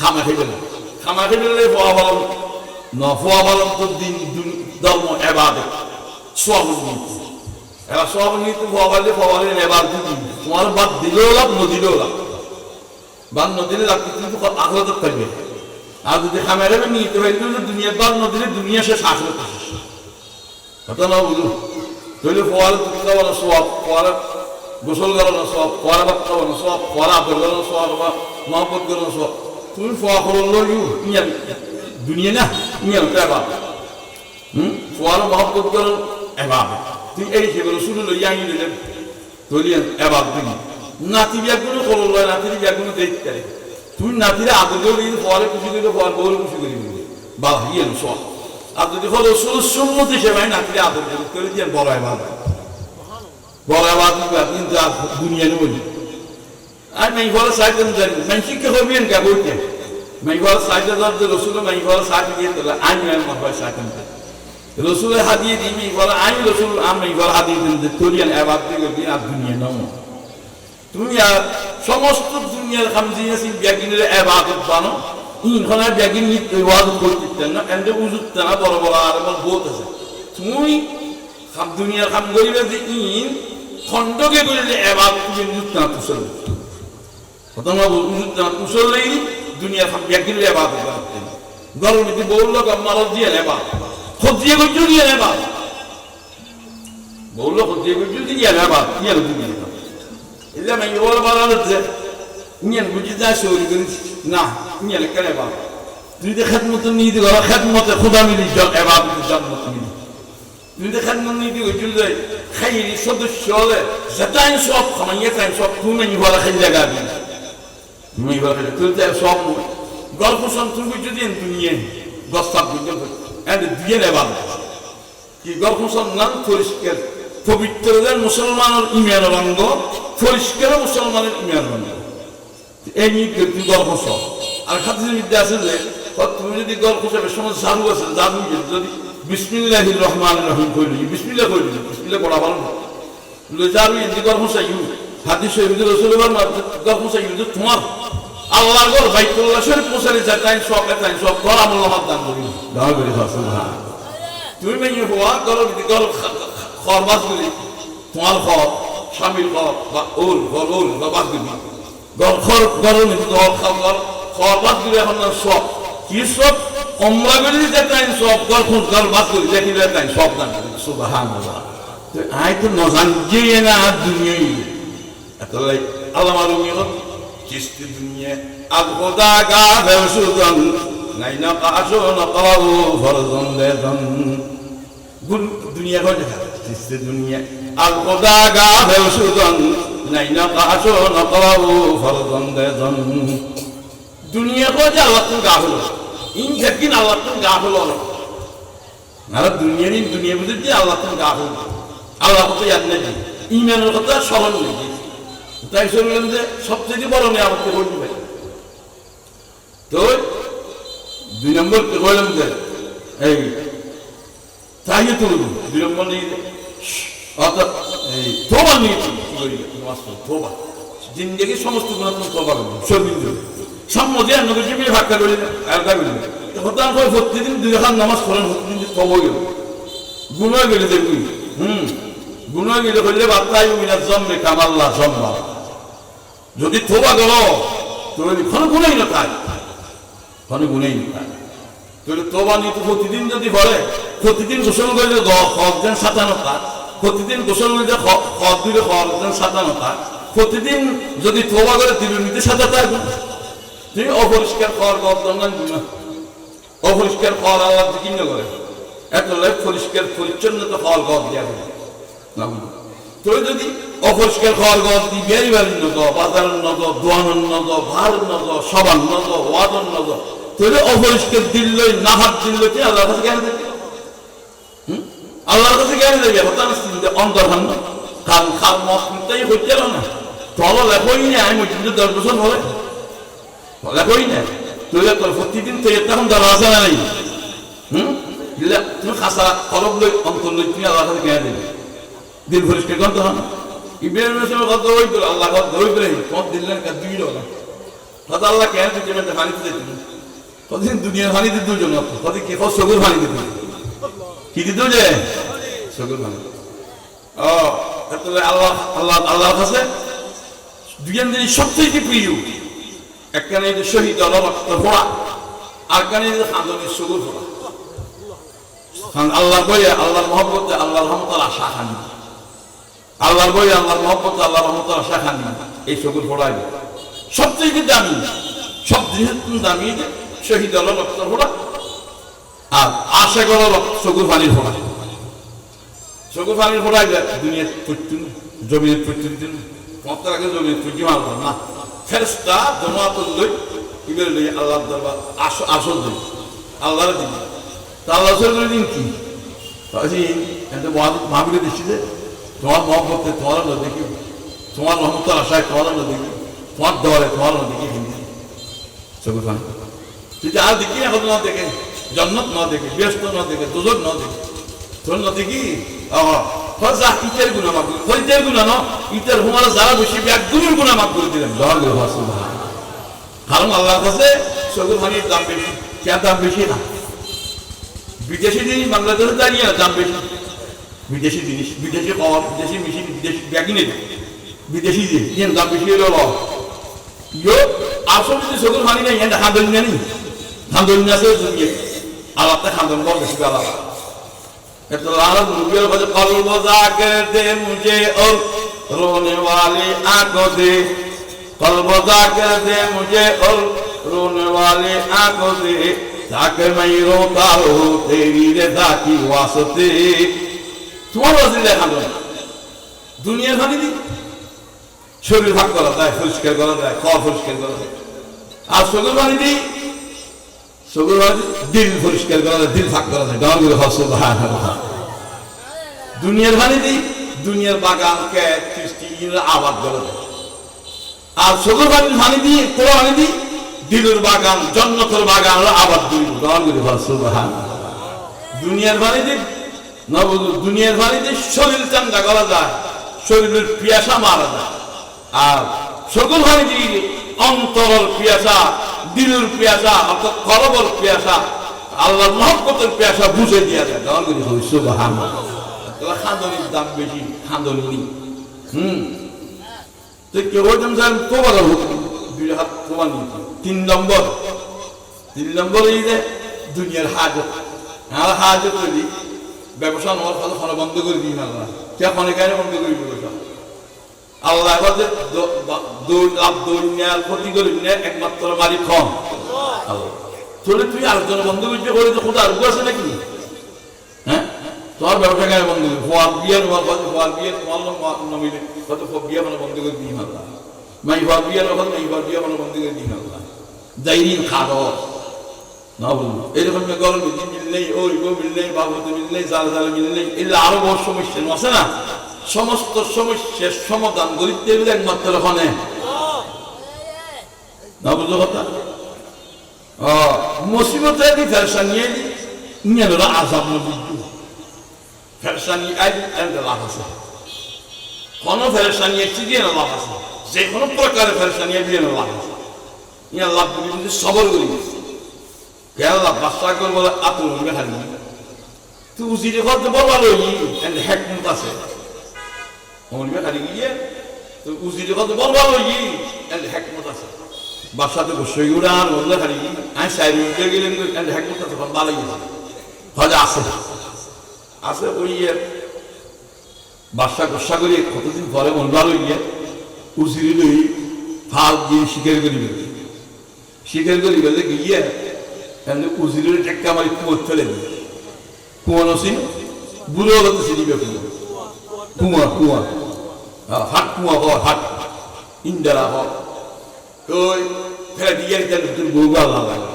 খামা খেলে ফওয়া বল না ফওয়া বল তো দিন ধর্ম ইবাদত সওয়াব নিয়ে এরা সওয়াব নিয়ে ফওয়া বলে ইবাদত তোমার বাদ দিলেও লাভ ন দিলেও লাভ বাদ ন দিলে লাভ কিন্তু আখিরাত পাইবে আর যদি খামারে নিতে হয় দুনিয়া বাদ ন দিলে দুনিয়া শেষ আখিরাত শেষ কথা না বুঝো তাহলে ফওয়ার খাওয়ানো সওয়াব ফওয়ার গোসল করানো সওয়াব ফওয়ার ভাত খাওয়ানো সওয়াব ফওয়ার আদর করানো সওয়াব বা মহব্বত করানো সওয়াব তুমি ফওয়া করলো ইয়া দুনিয়া না ইয়া ইবাদত ফওয়ার মহব্বত করো ইবাদত তুই এই সেগুলো শুনে লই আইন দিলে তৈরি ইবাদত নাতি বিয়াগুলো করলো নাতি বিয়াগুলো দেখতে তুই নাতিরে আদর করে ফওয়ারে খুশি করে ফওয়ার বউরে খুশি করে দিবি বা ইয়া সওয়াব আর যদি হলো সুন্নত হিসেবে নাতিরে আদর করে দিয়ে বড় ইবাদত কিন্তু আর দুনিয়া নেই আর মাই বড় সাইকেল জানি মাই শিক্ষা হবেন কে বলতে মাই বড় সাইকেল দরজা রসুল মাই বড় সাইকেল দিয়ে তোলা আইন মাই বড় সাইকেল রসুলের হাদিয়ে দিই মাই বড় আইন রসুল আমি বড় হাদিয়ে দিন যে তোরিয়ান ইবাদত করবি আর দুনিয়া নাও তুমি আর সমস্ত দুনিয়ার খামজিয়াসি ব্যাগিনের ইবাদত বানো ইনখানে ব্যাগিন ইবাদত করতে না এন্ড উজুত না বড় বড় আর আমার বহুত আছে তুমি খাম দুনিয়ার খাম করিবে যে ইন খণ্ডকে করিলে ইবাদত তুমি উজুত না তুসল কথা না উজুত না তুসল নেই দুনিয়ার খাম ব্যাগিনের ইবাদত করতে গরমে বলল মারজ দিয়ে নেবা খজিয়ে গজু দিয়ে নেবা বলল খজিয়ে গজু দিয়ে নেবা ইয়ার দুনিয়া এটা আমি বল বানাতে নিয়ে বুঝি যা শুরু করি না নিয়ে কেন বাবা তুই তো খেদমত নিয়ে দিও খেদমতে খোদা মিলি ইবাদত জান্নাত মিলি তুই তো খেদমত নিয়ে দিও জুলে খাইরি সদস্য হলে যেটাই সব খামাইয়ে তাই সব তুমি বলা খাই লাগাবি তুমি বলা তুই তো সব গল্প সন্তুষ্ট যদি দুনিয়া দস্তাব বুঝতে এন্ড দিয়ে ইবাদত কি গল্প সন্ধান পরিষ্কার পবিত্রদের মুসলমানের ইমান রঙ্গ পরিষ্কার মুসলমানের ইমান রঙ্গ এই নিয়ে তুই গল্প সব আর হাদিসের মধ্যে আছে যে তুমি যদি গল্প সবের সময় জাদু আছে জাদু যদি বিসমিল্লাহির রহমানির রহিম কইলি বিসমিল্লাহ কইলি বিসমিল্লাহ পড়া ভালো না জাদু যদি গল্প চাই হাদিস শরীফে রাসূলুল্লাহ গল্প চাই যে তোমার আল্লাহর ঘর বাইতুল্লাহ শরীফ পৌঁছালে যায় তাই সব করামুল্লাহ দান করি দাও করি সুবহান তুমি মেয়ে হওয়া করো যদি গল্প খরবাস করি তোমার ঘর স্বামীর ঘর বা ওর ঘর ওর বা বাদ দিবি ঘর গরমে খরবাস করি এখন সব কি সব অমরা করে দিতে তাই সব ঘর বাস করি দেখি তাই সব দান করি সুবহানাল্লাহ আই তো নজান যে না দুনিয়াই এত লাই আল্লাহ মালুম ইহ চিস্তি দুনিয়া আল খোদা গা বেসুদন নাই না কাশো না কাউ ফরজন দেজন দুনিয়া কয় দেখা চিস্তি দুনিয়া আল খোদা গা বেসুদন নাই না কাশো না কাউ ফরজন দেজন দুনিয়া কয় যে আল্লাহ তুমি গা হলো ইন একদিন আল্লাহ তুমি গা হলো না আর দুনিয়া বুঝে যে আল্লাহ তুমি গা হলো আল্লাহ কথা ইয়াদ নেই ইমানের কথা স্মরণ নেই তাই শুনলেন যে সবচেয়ে বড় নেই আমাকে বলতে পারি তো 2 নম্বর বললাম যে এই তাই তো 2 নম্বর নিয়ে অর্থাৎ এই তোবা নিয়ে তোবা জিন্দগি সমস্ত গুণা তুমি তোবা করবে সবদিন সম্মতি আর নবী জীবনে ভাগ করে আলাদা করে হতাম করে প্রতিদিন 2 রাকাত নামাজ পড়েন প্রতিদিন তোবা গেল গুনাহ গেলে দেখবি গুনাহ গেলে বললে বাতাই মিনাজ জম্মে কামাল্লাহ জম্মা যদি তোবা করো তুমি কোনো গুনাহই না তাই কোনো গুনাহই না তাহলে তোবা নিতে প্রতিদিন যদি পড়ে প্রতিদিন গোসল করলে 10 দিন 57 কাজ প্রতিদিন গোসল নিতে খর দিলে খর সাতানোটা প্রতিদিন যদি তোবা করে দিল নিতে সাজাতে তুমি অপরিষ্কার খর গর্দন না অপরিষ্কার ফল আল্লাহ দিকে করে এত পরিষ্কার পরিচ্ছন্নতা ফল গদ দেওয়া হবে তো যদি অপরিষ্কার ফল গদ দি বেরি বাড়ির নত বাজারের নত দোয়ানোর নত ভাড়ের নত সবার নত ওয়াদর নত তাহলে অপরিষ্কার দিল না হাত দিল কি আল্লাহর কাছে জ্ঞান দেবে আল্লাহর কাছে জ্ঞান দেবে অন্তর্ধান কারণ খাল মতাই হচ্ছে না তল লেখই না আমি 10 বছর হলে লেখই না তুইলে তোর প্রতিদিন তো তখন ধরা আছে না নাই তুমি খাসা খরব লই অন্তর লই তুমি আল্লাহ কাছে জ্ঞান দেবে দিল পরিষ্কার করতে হয় না ইব্রাহিমের সঙ্গে কথা ওই করে আল্লাহ কথা ওই করে তোমার দিলেন কাজ দুই না কথা আল্লাহ জ্ঞান দিতে মানে পানিতে দিতে কতদিন দুনিয়ার পানি দিতে দুজন কতদিন কে কত সগুর পানি দিতে কি দিতে যে সগুর পানি আল্লাহ আল্লাহ আল্লাহর কাছে দুজন জিনিস সবচেয়ে প্রিয় একখানে শহীদ রক্ত ফোড়া আর কানে খাঁদনের সগুর ফোড়া আল্লাহর বইয়ে আল্লাহর মহব্বতে আল্লাহর রহমতের আশা খানি আল্লাহর বইয়ে আল্লাহর মহব্বতে আল্লাহর রহমতের আশা খানি এই সগুর ফোড়াই সবচেয়ে দামি সব জিনিস দামি শহীদ রক্ত ফোড়া আর আশা করো সগুর পানির ফোড়া সগুর পানির ফোড়াই দুনিয়ার প্রত্যুন জমিনের প্রত্যুন পথের আগে জমিনের প্রত্যুন মারব না ফেরেশতা জমাতুল লই ইবের লই আল্লাহর দরবার আসল লই আল্লাহর দিন তা আল্লাহ সরকার দিন কি তাই এত ভাবিলে দিচ্ছি যে তোমার মহব্বতে তোমার না দেখি তোমার রহমতের আশায় তোমার না দেখি তোমার দরে তোমার না দেখি হিন্দি সবুজ খান যদি আর দেখি এখন না দেখে জন্নত না দেখে ব্যস্ত না দেখে দুজক না দেখে তোর না দেখি ইটের গুণা মাফ করে ইটের গুণা ন ইটের হুমারা যারা বেশি একদমের গুণা মাফ করে দিলেন কারণ আল্লাহর কাছে সবুজ খানির দাম বেশি কে দাম বেশি না বিদেশি জিনিস বাংলাদেশে দাঁড়িয়ে দাম বেশি বিদেশি জিনিস বিদেশি খাওয়ার বিদেশি মেশিন বিদেশি ব্যাগিনে বিদেশি জিনিস দাম বেশি হলো আসল যদি সগুর মানি নেই এটা খান্দন নেই খান্দন আছে আলাদা খান্দন বল বেশি আলাদা এত লাল মুগের বাজে কলব জাকে দে মুঝে और रोने वाली आंखों दे कल्ब जाके दे मुझे और रोने वाली आंखों दे ताकि मैं रोता हूँ तेरी रज़ा की वास्ते তোমার ওয়াজিলে খান্দন দুনিয়ার খানি দি শরীর ভাগ করা যায় পরিষ্কার করা যায় খাওয়া পরিষ্কার করা যায় আর সগুর পানি দি সগুর পানি দিল পরিষ্কার করা যায় দিল ভাগ করা যায় গাঁগুলো দুনিয়ার পানি দি দুনিয়ার বাগানকে সৃষ্টি আবাদ করা যায় আর সগুর পানির পানি দি তোরা পানি দি দিলের বাগান জন্নতের বাগান আবাদ করি গাঁগুলো দুনিয়ার পানি দি না বুঝলো দুনিয়ার পানি দি শরীর চাঙ্গা করা যায় শরীরের পিয়াসা মারা যায় আর সকল ভাই অন্তরের পিয়াসা দিলের পিয়াসা অর্থাৎ কলবের পিয়াসা আল্লাহর মহব্বতের পিয়াসা বুঝে দিয়া যায় খান্দনির দাম বেশি খান্দনি তো কেউ তোমার দুই হাত তোমার তিন নম্বর এই যে দুনিয়ার হাজত আর হাজত তৈরি ব্যবসা নেওয়ার ফলে বন্ধ করে দিই আল্লাহ কে ফোনে কেন বন্ধ করে ব্যবসা আল্লাহ দুনিয়ার ক্ষতি করি একমাত্র মালিক কম চলে তুই আলোচনা বন্ধ করতে করে তো কোথাও আরো আছে নাকি হ্যাঁ তোমার ব্যবসা কেন বন্ধ করি হওয়ার বিয়ের হওয়ার বিয়ে তোমার নমিলে কত বিয়ে মানে বন্ধ করে দিই আল্লাহ মাই হওয়ার বিয়ের মাই হওয়ার বিয়ে মানে বন্ধ করে দিই আল্লাহ যাইরিন খাদর না বলুন এরকম গরম মিল নেই ওই গো মিল নেই বাবুতে মিল নেই জাল জাল মিল নেই এগুলো আরো বড় সমস্যা আছে না সমস্ত সমস্যার সমাধান গরিবদের একমাত্র ওখানে না বুঝলো কথা মুসিবতে ফেরসা নিয়ে নিয়ে গেল আজাব না বুঝলো ফেরসা নিয়ে লাভ আছে কোনো ফেরসা নিয়ে দিয়ে লাভ আছে যে কোনো প্রকারের ফেরসা নিয়ে দিয়ে লাভ আছে ইয়া লাভ করি সবর করি কেলা বাচ্চা করে বলে আতুল খালি তুই উচিতে করতে বলবা হ্যাকমত আছে মৌলবে খালি গিয়ে তো উচিতে করতে বলবা হ্যাকমত আছে বাচ্চাতে বসে উড়া আর বললে খালি আমি সাইড উঠে গেলেন হ্যাকমত আছে ভালো গেছে হজা আছে আছে ওই বাদশা গোসা করে কতদিন পরে মন ভালো গিয়ে উচিরি লই ফাল দিয়ে শিকার করি বেলে গিয়ে এমনি উচিরির টেক্কা মারি কুয়োর ফেলে দিই কুয়া নসিন বুড়ো হতে চিনিবে কুয়া হাট কুয়া হওয়ার হাট ইন্দারা হওয়া ওই ফেলে দিয়ে তোর বউ আল্লাহ লাগে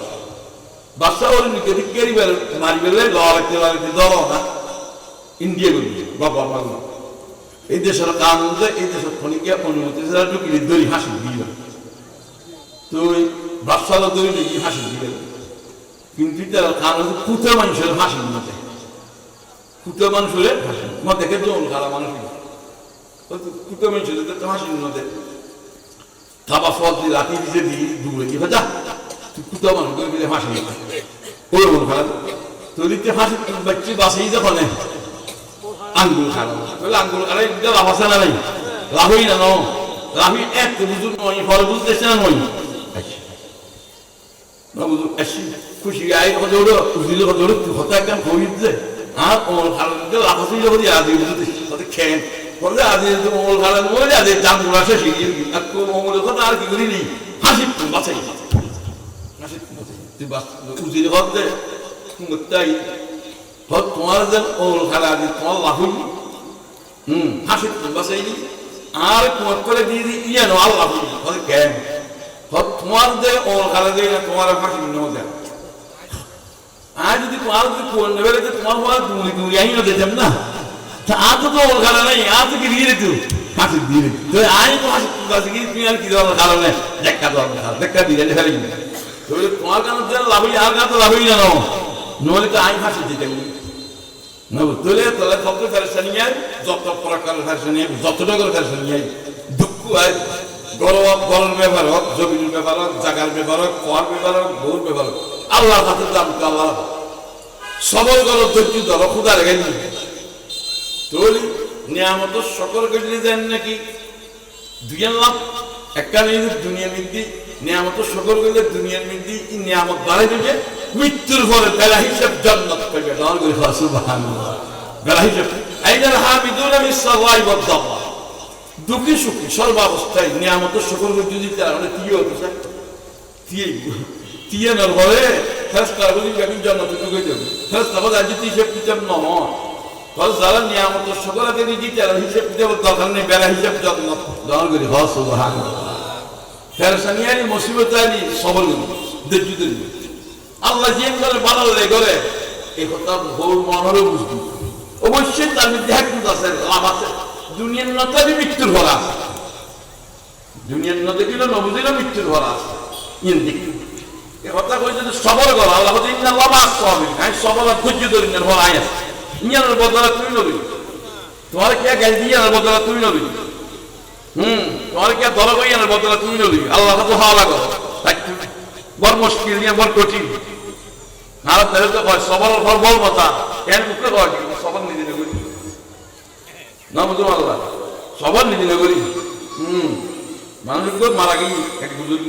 বাদশা ওর নিকে দিকেরই মারি বেলে লড়াইতে দল না ইন্ডিয়া করি বাবা বাবা এই দেশের কানুন এই দেশের খনিকে অনুমতি ছাড়া ঢুকিলে দড়ি হাসি দিয়ে তো ওই বাদশাহ দড়ি ঢুকি হাসি দিয়ে কিন্তু তার কানুন কুতে মানুষের হাসি মতে কুতে মানুষের মত দেখে তো খারাপ মানুষ কুতে মানুষের তো হাসি মতে খাবার ফল দিয়ে রাতি দিতে দিয়ে ডুবে কি যা তুই কুতে মানুষ করে হাসি ওই মন খারাপ তলিতে হাসি বাচ্চি বাসেই যখন আঙ্গুল খারাপ তাহলে আঙ্গুল খারাপ লাভ আছে না নাই লাভই না লাভই এক বুঝুন নয় ফল বুঝতেছে না নয় খুশি গায়ে কথা ওটা বুঝলে কথা ওটা কথা একদম করি দিতে আর ওর খারাপ লাভ আছে যখন আদি বুঝতে খেয়ে বললে আদি ওর খারাপ বলে আদি জান গুলা শেষ আর ওর কথা আর কি করি নি হাসি বাঁচাই হাসি তুই উচিত হতে তাই তোমার যেন ওর খারাপ আদি তোমার লাভ হইনি হাসি বাঁচাইনি আর তোমার করে দিয়ে দিই ইয়ে নো আল্লাহ হতে কেন তোমার যে ওর খারাপ দিয়ে তোমার হাসি নেওয়া আর যদি তোমার যদি কোন নেবে তোমার হওয়ার তুমি আই না দিতাম না আজ তো ওর খারাপ নাই আজ কি দিয়ে দিত হাসি দিয়ে দিত তো আই তো হাসি বাঁচি কি তুমি আর কি দেওয়ার খারাপ নেই দেখা দেওয়ার খারাপ দেখা দিয়ে ফেলে গেলে তোমার কারণ লাভই আর কাছে তো লাভই না নইলে তো আই হাসি দিতে তোলে তোলে যত ফেরেশানি নিয়ে যত প্রকার ফেরেশানি নিয়ে যতটা করে ফেরেশানি নিয়ে দুঃখ হয় গরম ব্যাপার হোক জমির ব্যাপার হোক জাগার ব্যাপার হোক খাওয়ার ব্যাপার হোক বউর ব্যাপার হোক আল্লাহর হাতে দাম তো আল্লাহ সবল করো ধৈর্য ধরো ক্ষুদা রেখে নি তোলি নিয়ামত সকল করলে দেন নাকি দুইয়ের লাভ একটা নেই দুনিয়ার মধ্যে নিয়ামত সকল করলে দুনিয়ার মধ্যে নিয়ামত বাড়াই দেবে মৃত্যুর পরে বেলা হিসেব জান্নাত পাইবে দান করে সুবহানাল্লাহ বেলা হিসেব আইনাল হামিদুনা বিসসাওয়াই ওয়াদ-দাওয়া দুঃখী সুখী সর্বাবস্থায় নিয়ামত সকল যদি তার তিয়ে হতে চায় তিয়ে নর বলে ফেরেশতারা বলি আমি জান্নাতে ঢুকে যাব ফেরেশতা বলে আজ হিসেব কিতাব নয় ফলে যারা নিয়ামত সকলকে দিতে আর হিসেব কিতাব দরকার নেই বেলা হিসেব জান্নাত দান করে সুবহানাল্লাহ ফেরেশতানি আনি মুসিবত আনি সবল ধৈর্য ধরে আল্লাহ যে করে বানালে করে এই কথা বহু মনেরও বুঝবি অবশ্যই তার মধ্যে হ্যাকুত আছে লাভ আছে দুনিয়ার নতাবি মৃত্যুর ভরা আছে দুনিয়ার নদী দিল নবুদিল মৃত্যুর ভরা আছে এ কথা কই যদি সবর করো আল্লাহ বলতে ইন্নাল্লাহ মা'আস-সাবিরিন হ্যাঁ সবর আর ধৈর্য ধরে নেন ভরা আছে ইয়ার বদলা তুই নবি তোমার কি গাল দিয়ে আর বদলা তুই নবি তোমার কি ধরা কই আর বদলা তুই নবি আল্লাহ তো হাওয়া লাগো বড় মুশকিল নিয়ে বড় কঠিন আর তাহলে তো সবর ফল বল কথা এর মুখে কয় সবর নিজে করি না বুঝুন আল্লাহ সবার নিজে না করি মানুষ মারা গিয়ে এক বুজুর্গ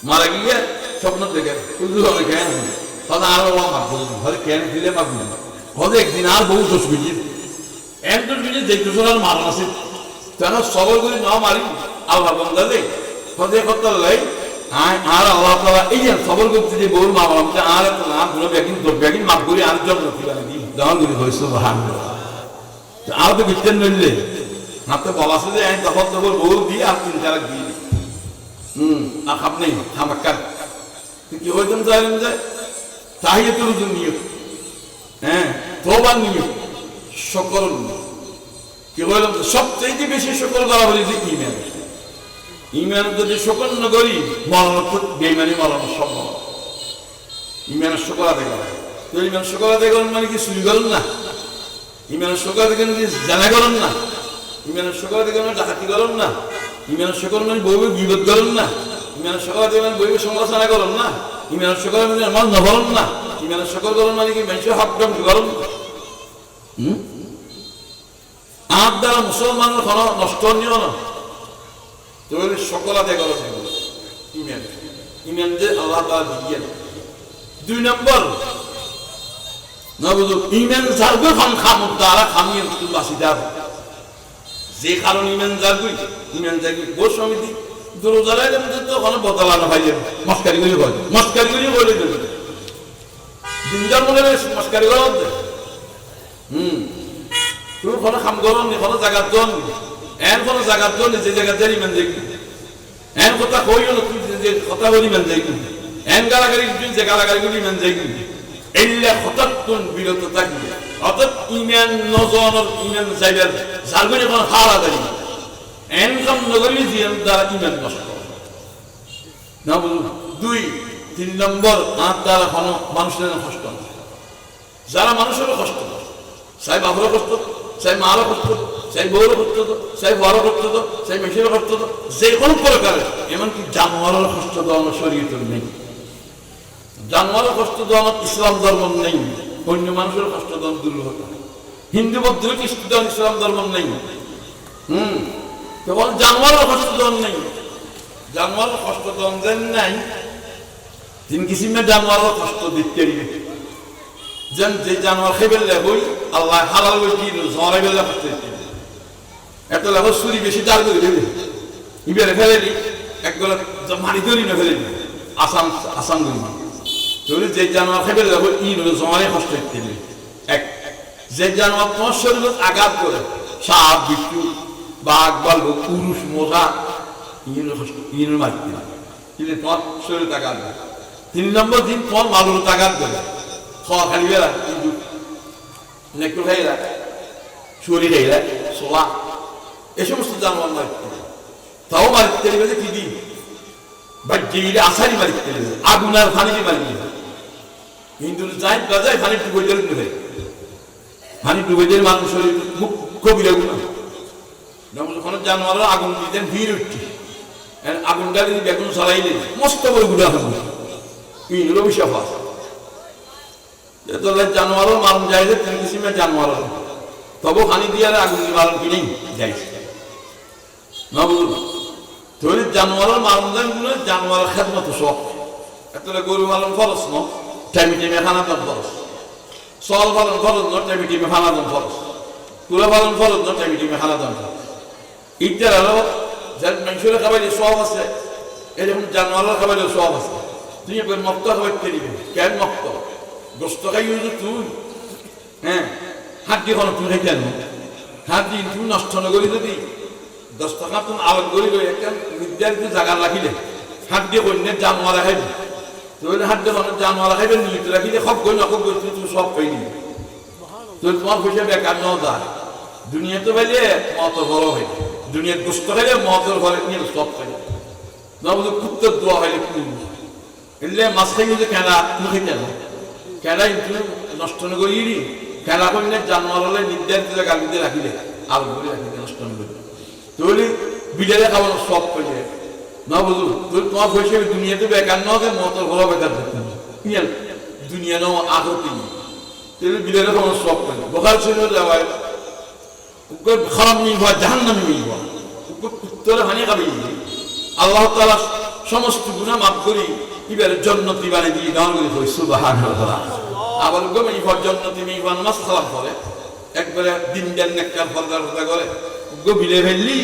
মারা গিয়ে স্বপ্ন দেখে বুঝুর হবে কেন তাহলে আরো ভাববো হলে কেন দিলে ভাববো হলে একদিন আর বহু দোষ বিজিত এক দোষ বিজিত যে দোষ আর মারা আছে কেন সবর করে না মারি আল্লাহ বন্ধা দেয় হলে কত লাই আর আল্লাহ তাআলা এই যে সবর করতে যে বহু মা বাবা আর না গুলো ব্যাগিন মাফ করে আর জন্য দিই দান করে হয়েছে সুবহানাল্লাহ আর তো বিচ্ছেন নইলে হাতে বলা আছে যে তখন তখন বহু দিয়ে আর তিন চার দিয়ে আর খাপ নেই খামাক্কার কি হইতেন চাইলেন যে তাহিয়াতুল নিয়ত হ্যাঁ তওবার নিয়ত সকল কি বললাম সবচেয়ে বেশি সকল করা বলি যে ইমান ইমান যদি সকল না করি মরণ বেঈমানি মরণ সম্ভব ইমানের সকল আদায় করা তো ইমান সকল আদায় করেন মানে কি চুরি করেন না ইমানের সকল থেকে জানা করেন না ইমানের সকল থেকে ডাকাতি করেন না ইমানের সকল মানে বইবে বিপদ করেন না ইমানের সকল থেকে মানে বইবে সমালোচনা করেন না ইমানের সকল মানে মন নভরেন না ইমানের সকল করেন মানে কি মানুষের হক কম করেন আর দ্বারা মুসলমানের কোনো নষ্ট নিও না তাহলে সকল আদায় করেন ইমান ইমান যে আল্লাহ তাআলা দিয়েন দুই নম্বর না বুঝো ইমান সার্বে খাম খাম দ্বারা খামিয়ে বাসিদার যে কারণ ইমান জাগুই বোর সমিতি দরজালায় তো ওখানে বদলানো ভাই মস্কারিগুলি বলে দেবে দিনদার মনে মস্কারি করা তুমি কোনো কাম করো নি কোনো জায়গার জন এন কোনো জায়গার জন যে জায়গা যাই ইমান দেখবি এন কথা কইও না তুই যে কথা বলি ইমান দেখবি এন গালাগালি তুই যে গালাগালিগুলি ইমান দেখবি এল্লা হঠাৎ বিরত থাকবি অর্থাৎ ইমান নজনের ইমান যাইবার যারগুলি কোনো হারা দেয় এন কাম নগরী জিয়ান দ্বারা ইমান নষ্ট না বলুন 2-3 নম্বর আর দ্বারা কোনো মানুষের কষ্ট যারা মানুষেরও কষ্ট চাই বাবুরও কষ্ট চাই মারও কষ্ট চাই বউরও কষ্ট চাই বড়ও কষ্ট চাই মেশিনও কষ্ট যে কোনো প্রকারের এমনকি জানোয়ারের কষ্ট দেওয়ানো শরীয়তের নেই জানোয়ারের কষ্ট দেওয়ানো ইসলাম ধর্ম নেই অন্য মানুষের কষ্ট দেওয়ান দুর্লভ হিন্দু বৌদ্ধ কষ্ট দেওয়ান ইসলাম ধর্ম নেই তখন জানোয়ারের কষ্ট দেওয়ান নেই জানোয়ারের কষ্ট দেওয়ান দেন নাই তিন কিসিমের জানোয়ারের কষ্ট দিতে দিবে যেন যে জানোয়ার খেয়ে ফেললে বই আল্লাহ হালাল বই কি ঝড়ে ফেললে করতে এত লাগো চুরি বেশি জাল করে দেবে ইবেরে ফেলে নি একগুলো মারি ধরি না ফেলে নি আসাম ধরি যে জানোয়ার খেয়ে ফেললে বই ইন ঝড়ে কষ্ট দিতে এক যে জানোয়ার তোমার শরীরে আঘাত করে সাপ বিচ্ছু বাঘ বাল্ব পুরুষ মোটা ইন মারতে কিন্তু তোমার শরীরে আঘাত করে 3 নম্বর দিন তোমার মালুর আঘাত করে খাওয়া খালি বেলা কিন্তু নেকড়ু খাইলা চুরি খাইলা সোলা এই সমস্ত জানোয়ার মারতে তাও মারতে গেলে কি দিন বাজ্যে আসারি মারতে গেলে আগুন আর ফানিকে মারি কিন্তু যাই বাজায় ফানি ডুবে দিলে ডুবে ফানি ডুবে দিলে মানুষ শরীর মুখ কবিরা গুলো যখন জানোয়ার আগুন দিতেন ভিড় উঠছে আগুনটা যদি বেগুন ছড়াইলে মস্ত করে গুলা হবে ইনগুলো বিষয় হয় জানোয়ারও মারণ যায় যে 3 কিসিমের জানোয়ার তবু পানি দিয়ে আগুন মারণ কিনেই যাই না বুঝল তৈরি জানোয়ারের মারণ যায় জানোয়ারের খেদমত শখ একটা গরু পালন খরচ ন টাইমে টাইমে খানা দাম খরচ সল পালন খরচ ন টাইমে টাইমে খানা দাম খরচ তুলা পালন খরচ ন টাইমে টাইমে খানা দাম খরচ ইটার আরো যার মানুষের খাবার সব আছে এরকম জানোয়ারের খাবার সব আছে তুই একবার মক্ত খাবার দিবি কেন মক্ত গোস্ত খাই তুই হ্যাঁ হাত দিয়ে কোনো তুই খাইতে আনবো হাত দিয়ে তুই নষ্ট নগরী যদি 10 টাকা তুমি আলাদ করি একটা নির্ধারিত জায়গা রাখিলে হাত দিয়ে কন্যা জানোয়ারা খাইবি তুই হাত দিয়ে কোনো জানোয়ারা খাইবে নিয়ে রাখিলে সব গই নকব করছি তুই সব খাই দিবি তুই তোমার পয়সা বেকার ন যায় দুনিয়া তো পাইলে মত বড় হয় দুনিয়ার গোস্ত খাইলে মতের ঘরে নিয়ে সব খাই না বুঝলো কুত্তর দোয়া হইলে এলে মাছ খাই যে কেনা তুমি খাইতে আনো কেনা নষ্ট করি কেনা করলে জানোয়ার হলে নির্ধারিত গালিতে রাখিলে আর বলে রাখিলে নষ্ট করি তাহলে বিড়ালে খাওয়ানো সব পেয়ে না বুঝু তুই তোমার পয়সা দুনিয়াতে বেকার ন মতর ঘর বেকার দুনিয়া নাও আহতি তাহলে বিড়ালে খাওয়ানো সব পেয়ে বোকার ছিল যাওয়ায় খারাপ নিয়ে হওয়া জাহান নামে মিলব উত্তরে হানি খাবি আল্লাহ তাআলা সমস্ত গুনাহ মাফ করি এবারে জান্নাতি বানিয়ে দিয়ে দান করে সুবহানাল্লাহ আবার গমে এই জান্নাতি মেইবান মাসসালাম করে একবারে দিন দেন নেককার ফরদার কথা করে গো বিলে ফেললি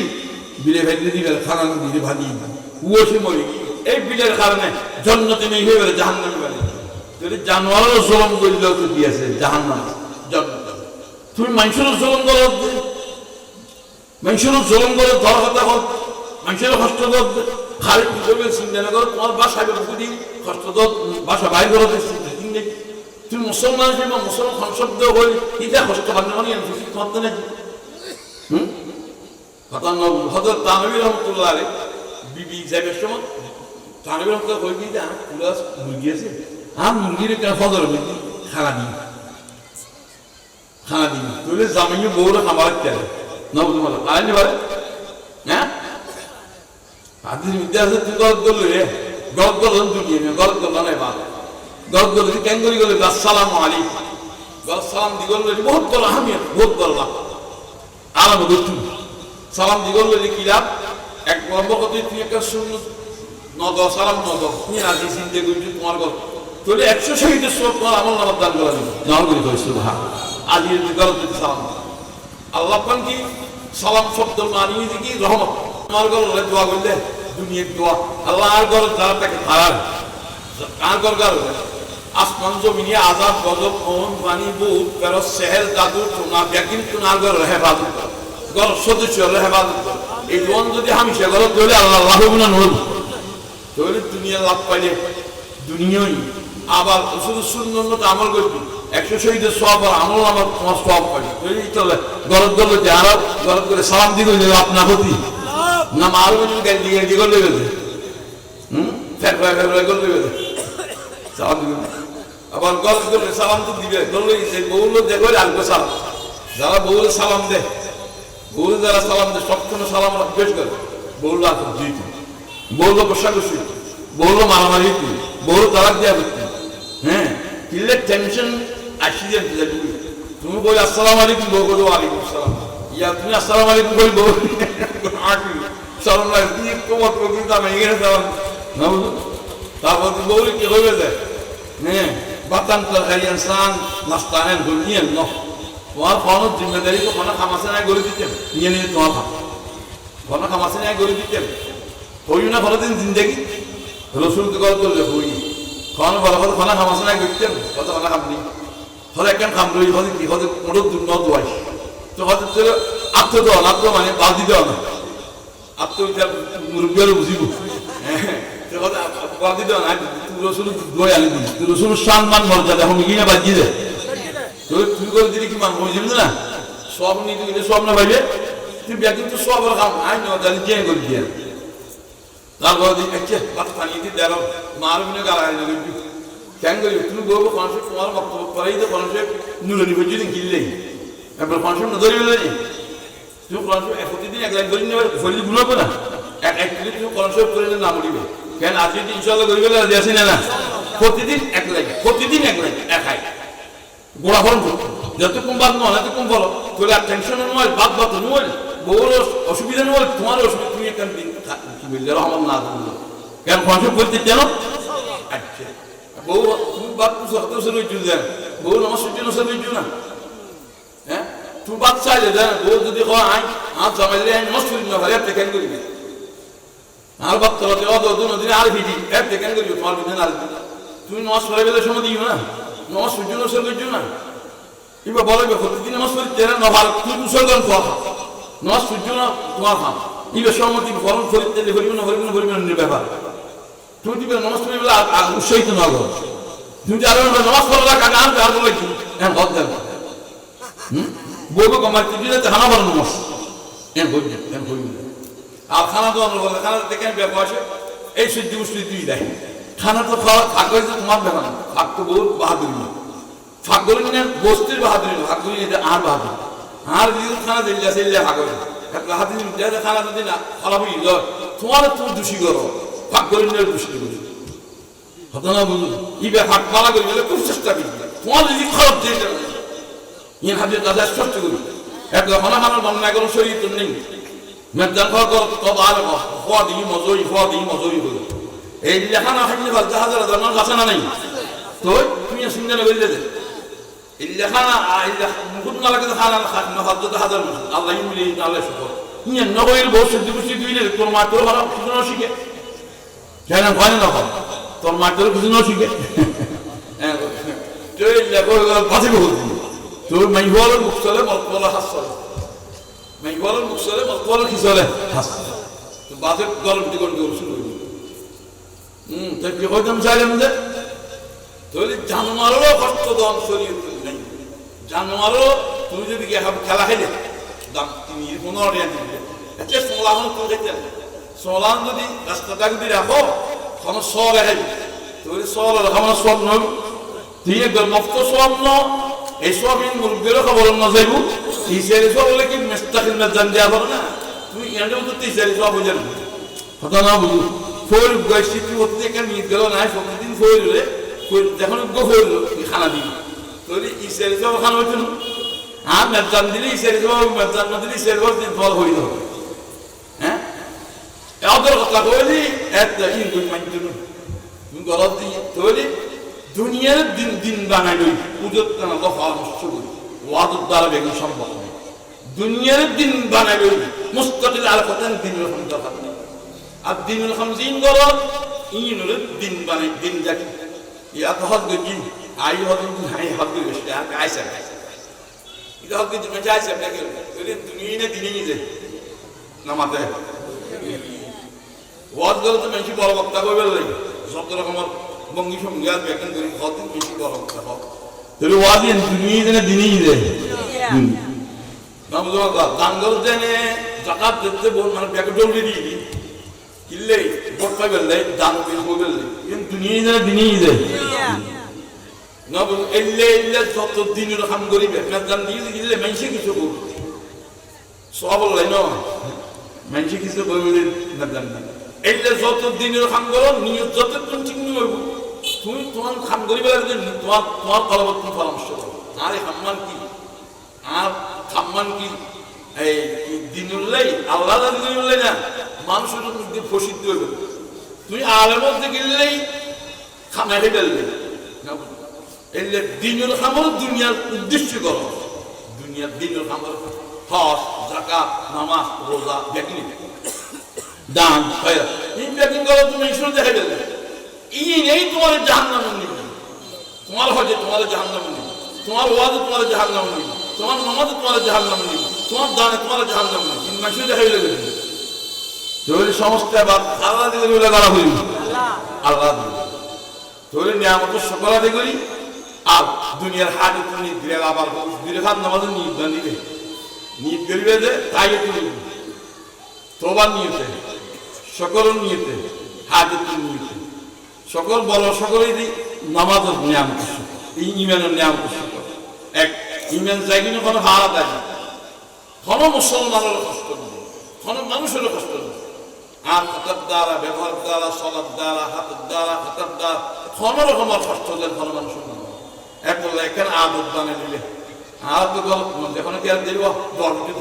দিবে খানা দিলে ভাজি ওসে মরি এই বিলের কারণে জান্নাতি মেই হয়ে গেলে জাহান্নামে বানি যদি জানোয়ারও জুলুম করলেও তো দিয়েছে জাহান্নাম জান্নাত তুমি মানুষের জুলুম করো মানুষের জুলুম করে ধর কথা হোক মানুষের কষ্ট দোষ খালি হিসেবে চিন্তা না করো তোমার বাসায় বুঝি কষ্ট দোষ বাসা বাইর করো তুমি মুসলমান হিসেবে মুসলমান শব্দ হই এটা কষ্ট পান মানে তোমার তো নাকি হজরত তানভীর রহমতুল্লাহ আলাইহি বিবি যাইবার সময় তানভীর রহমতুল্লাহ কই দিতে পুরো মুরগি আছে মুরগির একটা ফজর খানা দিই তুই জামিনে বউরা খাবার খেলে নবুল মালা আইনি পারে হ্যাঁ হাদিস মধ্যে আছে তুই গলত করলি রে গলত করলেন তুই নিয়ে গলত করল না বা গলত করলি কেন করি গেলি আসসালামু আলাইকুম গলত সালাম দি করলি বহুত বড় আহমিয়ত বহুত বড় লাভ আরাম করছি সালাম দি করলি কি লাভ এক নম্বর কথা তুই একটা সুন্নত নদ সালাম নদ তুমি আজি চিন্তা করছি তোমার গল্প তাহলে 100 শহীদের সব তোমার আমল নামার দান করা যাবে নাম করি কই সুবহান আজি গলত সালাম আল্লাহ পান কি সালাম শব্দ মানি কি রহমত। আমার ঘরে দোয়া করলে দুনিয়ার দোয়া আল্লাহ আর ঘর যারা তাকে হারার কার ঘর ঘর আসমান জমিনে আজাদ গজব মন পানি বুধ কারো সেহেল জাদু টুনা ব্যাকিন টুনার ঘর হেফাজত ঘর সদস্য হেফাজত এই দোয়ান যদি আমি সে ঘর তৈরি আল্লাহ লাভ না নল তৈরি দুনিয়া লাভ পাইলে দুনিয়াই আবার শুধু সুন্নত আমল করবি 100 শহীদের সব আর আমল আমার তোমার সব পাই তৈরি চলে গরত গরলে যে আরব গরত করে সালাম দিকে আপনার ক্ষতি না মারু গাল দিয়ে কি করলে বেঁধে ফেরফাই ফেরফাই করলে বেঁধে সালাম দিবে আবার গরত করলে সালাম তো দিবে করলে বউলো দেখো আলগো সালাম যারা বউলে সালাম দেয় বউলে যারা সালাম দেয় সবসময় সালাম বেশ করে বউলো আসল দিতে বউলো বসাকষি বউলো মারামারি বউলো তালাক দেওয়া করতে হ্যাঁ কিনলে টেনশন আসি যে তুমি বই আসসালামু আলাইকুম বউ বলো ওয়ালাইকুম আসসালাম ইয়া তুমি আসসালামু আলাইকুম বই বউ সালাম লাগে তোমার প্রকৃতি আমি এখানে সালাম না বুঝো তারপর বউলি কি হইবে যায় হ্যাঁ বাতান তরকারি ইনসান নাস্তানেন দুনিয়ার ন তোমার কোনো জিম্মেদারি তো কোনো খামাসে নাই গড়ে দিতেন নিয়ে নিয়ে তোমার কোনো খামাসে নাই গড়ে দিতেন হই না কোনোদিন জিন্দগি রসুল তো গল্প করলে হই খাওয়ানো ভালো কথা খানা খামাসে নাই করতেন কত খানা খামনি হলে একখান খাম রই হলে কি হতে কোনো ন দোয়াই তো হতে তোর আত্মদল আত্ম মানে বাদি দেওয়া না আত্মবিদ্যা মুরব্বীরা বুঝিব তো হতে বাদি দেওয়া না তুই রসুল দোয়াই আনি দিস তুই রসুল সম্মান মর্যাদা এখন গিয়ে বাজিয়ে দেয় তুই করে দিলি কি মান বুঝবি না সব নিয়ে সব না ভাইবে তুই ব্যাগিন তো সব খাম আই না জানি চেয়ে করে দিয়ে তারপর দিকে ভাত পানিয়ে দিয়ে দেড় মারবিনে গালাগালি করবি কেন করি তুমি বলবো মানুষের তোমার বক্তব্য করাই তো মানুষের নুরনি পর্যন্ত কিনলেই এবার মানুষের নজরে বেলে নেই তুমি প্রতিদিন এক লাইন করে নেবে শরীর গুলোবে না এক মিনিট তুমি কনসেপ্ট করে নাম উঠিবে কেন আজকে ইনশাল্লাহ করিবে রাজি আসি না না প্রতিদিন এক লাইন একাই গোড়া ফোন যতক্ষণ বাদ নয় এতক্ষণ বলো তোর আর টেনশন নয় বাদ বাদ নয় বউর অসুবিধা নয় তোমার অসুবিধা তুমি একটা দিন রহমান না কেন কনসেপ্ট করতে কেন আচ্ছা বউ তুমি বাদ দেন বউ নমস্কার জন্য না হ্যাঁ তুমি বাদ চাইলে দেন বউ যদি আই আর জমাইলে নমস্কার না ভাই আপনি কেন করিবে আর বাদ চলাতে দিনে আর ভিডি আপনি কেন করিবে তোমার বিধান আর তুমি নমস্কার বেলে সময় দিও না নমস্কার জন্য না এবার বলবে প্রতিদিন নমস্কার তেরা নভার তুমি মুসলমান খাওয়া নমস্কার জন্য তোমার খাও এবার সহমতি ফলন ফরিদ তেলে হরিব না ব্যাপার তুমি দিবে নমস্কার বেলা উৎসাহিত না করো তুমি আরো নমস্কার কাকা আনবে আর বলে কি হ্যাঁ হদ দেন বলবো কমার তুই দিলে খানা বলো নমস্কার আর খানা তো আমরা বলে খানা দেখেন ব্যাপার আছে এই সহ্য মুসলি তুই দেয় খানা তো খাওয়া ফাঁক হয়েছে তোমার ব্যাপার না ফাঁক তো বহু বাহাদুরি না ফাঁক করি না বস্তির বাহাদুরি না ফাঁক করি এটা আর বাহাদুরি আর যদি খানা দিলে সেলে ফাঁক হয়েছে হাতে খানা যদি না খারাপ হয়ে যায় তোমার তুমি দোষী করো ফাঁক করি না দোষী করি হতো না বুঝুন ইবে ফাঁক পালা করি গেলে খুব চেষ্টা করি তোমার যদি খারাপ দিয়ে ইয়ে হাতে দাদা স্পষ্ট করি এক খানা খানার বন্যা কোনো শরীর তো নেই মেদান খাওয়া করো তবে আর হওয়া দিই মজুরি করি এই লেখা না থাকলে হাজার হাজার মানুষ আছে না নেই তো তুমি শুনতে না বললে যে এই লেখা না মুকুট না লাগে খানা হাজার মানুষ আল্লাহ মিলি আল্লাহ শুকর ইয়ে নগরের বহু সত্যি পুষ্টি দুইলে তোর মা তোর ভালো কিছু না শিখে কেন হয় না তোর মা তোর কিছু না শিখে বাঁচে বহু তোর মাই হওয়ার মুখ চলে মতবলা হাস চলে মাই হওয়ার মুখ চলে মতবলা কি চলে হাস তো বাজে গরম দিকে শুরু হয়ে তাই কি হইতাম চাইলাম যে তাহলে জানোয়ারেরও কষ্ট দাম শরীর নেই জানোয়ারও তুমি যদি খেলা খেলে দাম তিনি 15 টাকা দিবে আচ্ছা সোলান তুমি দেখতে সোলান যদি রাস্তাটা যদি রাখো কোনো সব রেখে তাহলে সব রাখানো সব নয় তুই একবার মফত সব ন এই সব মুরব্বীরও খবর না যাইব তিসারি সব হলে কি মেস্তাকিল জান দেওয়া হবে না তুমি এটাও তো তিসারি সব হয়ে যাবে কথা না বুঝু ফোর গাইছি তুই হতে একটা নিয়ে গেল না প্রতিদিন ফোরলে যখন ফোরল খানা দিবি তাহলে ইসারি সব খানা হইতো না আর মেজান দিলে ইসারি সব মেজান না দিলে ইসারি সব ফল হয়ে যাবে হ্যাঁ ওদের কথা কইলি একটা ইনগুন মানতে না তুমি গলত দিয়ে তাহলে দুনিয়ার দিন বানাই লই পুজোর টানা দফা নষ্ট করি ওয়াদুর দ্বারা বেগুন সম্ভব নয় দুনিয়ার দিন বানাবে মুস্তাকিল আর কথান দিনের দরকার নেই আর দিনুল খামসিন করো ইনুল দিন বানাই দিন যাকি ইয়া তো হদ গজি আই হদ হাই হদ গজি আর আইসা এটা হদ গজি মজা আইসা দেখে ওই দুনিয়া দিনে নিয়ে নামাতে ওয়াজ গেলে তো বেশি বড় বক্তা কইবে লাগে সব রকমের বঙ্গি সঙ্গী আর বেতন করি কত বেশি বড় বক্তা হোক তাহলে ওয়াজ দুনিয়া দিনে যায় দাঙ্গল জেনে জাকাত দিতে বল মানে ব্যাগ ডলরে দিয়ে দিই কিনলে ভোট পাইবেন দান করবেন কিন্তু দিনেই যায় না বল এলে যত দিনের কাম করিবে দান দিয়ে দিলে মানুষে কিছু করবে সব বললাই না মানুষে কিছু করবে না দান এলে যত দিনের কাম করো নিয়ত যত তুমি ঠিক নিয়ে তুমি তোমার কাম করিবে তোমার তোমার পরবর্তী পরামর্শ আরে সম্মান কি আর সম্মান কি এই দিনুল্লাই আল্লাহ দিনুল্লাই না মানুষের মধ্যে প্রসিদ্ধ হইবে তুমি আলের মধ্যে গেলেই খানা খেলে এলে দিনুল খামর দুনিয়ার উদ্দেশ্য করো দুনিয়ার দিনুল খামর হজ যাকাত নামাজ রোজা বেকিনি দান খয়রাত এই বেকিন করো তুমি ঈশ্বর দেখে গেলে এই নেই তোমার জাহান্নাম নিবে তোমার হজে তোমার জাহান্নাম নিবে তোমার ওয়াজে তোমার জাহান্নাম নিবে তোমার নামাজে তোমার জাহান্নাম নিবে তোমার দানে তোমার জাহান্নাম নিবে তিন মাসে দেখা গেলে তোর সমস্ত আবার আল্লাহ দিলে বলে করা হইল আল্লাহ দিলে তোর নিয়ামত সকল আদায় করি আর দুনিয়ার হাটে তুমি দিলে আবার দিলে খাত নামাজে নিয়ত দিবে নিয়ত করিবে যে তাই তুমি তোবার নিয়তে সকল নিয়তে হাটে তুমি নিয়তে সকল বড় সকলেই দিই নামাজের নিয়ামত এই ইমানের নিয়ামত সকল এক ইমান যাইনি কোনো হারা দেয় না কোনো মুসলমানেরও কষ্ট নেই কোনো মানুষেরও কষ্ট নেই আর হাতের দ্বারা ব্যবহার দ্বারা চলার দ্বারা হাতের দ্বারা হাতের দ্বারা কোনো রকমের কষ্ট দেন কোনো মানুষের না এক বললে এখানে আদত বানিয়ে দিলে আর তো যখন কি আর দেব দোয়া করছি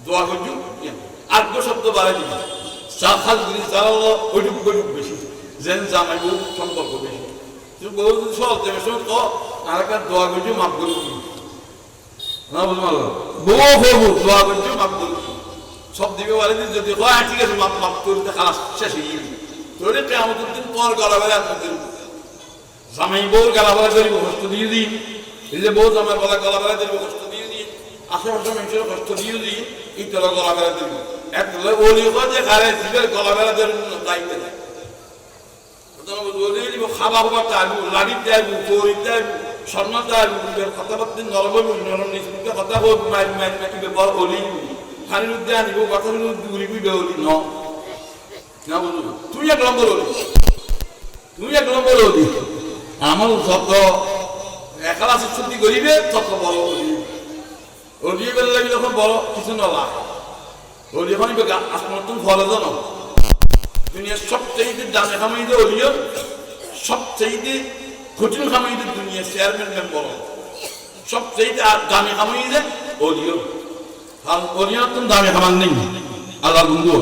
দোয়া করছি আর্য শব্দ বাড়াই দিবি চা খাল জিনিস যারা ওইটুক ওইটুক বেশি যেন জামাই বউ সম্পর্ক বেশি তুই বউ যদি চলতে বেশি তো আর একটা দোয়া করছি মাফ করে দিবি না বুঝতে পারলো বউ হবু দোয়া করছি মাফ করে দিবি সব দিকে বলে যদি হয় ঠিক আছে মাপ মাপ করতে খালাস শেষ হয়ে গেলি তোর আমাদের দিন পর গলা বেড়ে আপনাদের জামাই বউ গলা বেড়া করিব কষ্ট দিয়ে দিন এই যে বউ জামাই বলা গলা বেড়া দিব কষ্ট দিয়ে দিন আশেপাশে মানুষের কষ্ট দিয়ে দিন এই তোরা গলা বেড়া দিব এক ওলি যে খারে জীবের গলা বেড়া দেবেন দায়িত্ব নেই খাবার খাবার চাইবো লাড়ি চাইবো কৌরি চাইবো স্বর্ণ চাইবো কথাবার্তা নরম নরম নিষ্পত্তি কথা হোক মারি মারি মারি বড় হলি খানির উদ্দে আনিব কথা উড়িবি বেহলি ন না বুঝলো তুই এক নম্বর হলি তুই এক নম্বর হলি আমার যত একালাসি ছুটি করিবে তত বড় হলি হলিয়ে বেলা যখন বড় কিছু নলা হলি এখন আপনার তুমি ফলে জানো দুনিয়ার সবচেয়ে দামে খামাইতে হলিও সবচেয়ে কঠিন খামাইতে দুনিয়ার চেয়ারম্যান মেম্বার সবচেয়ে দামে খামাইতে হলিও আর হলিও তুমি দামে খামান নেই আল্লাহ বন্ধু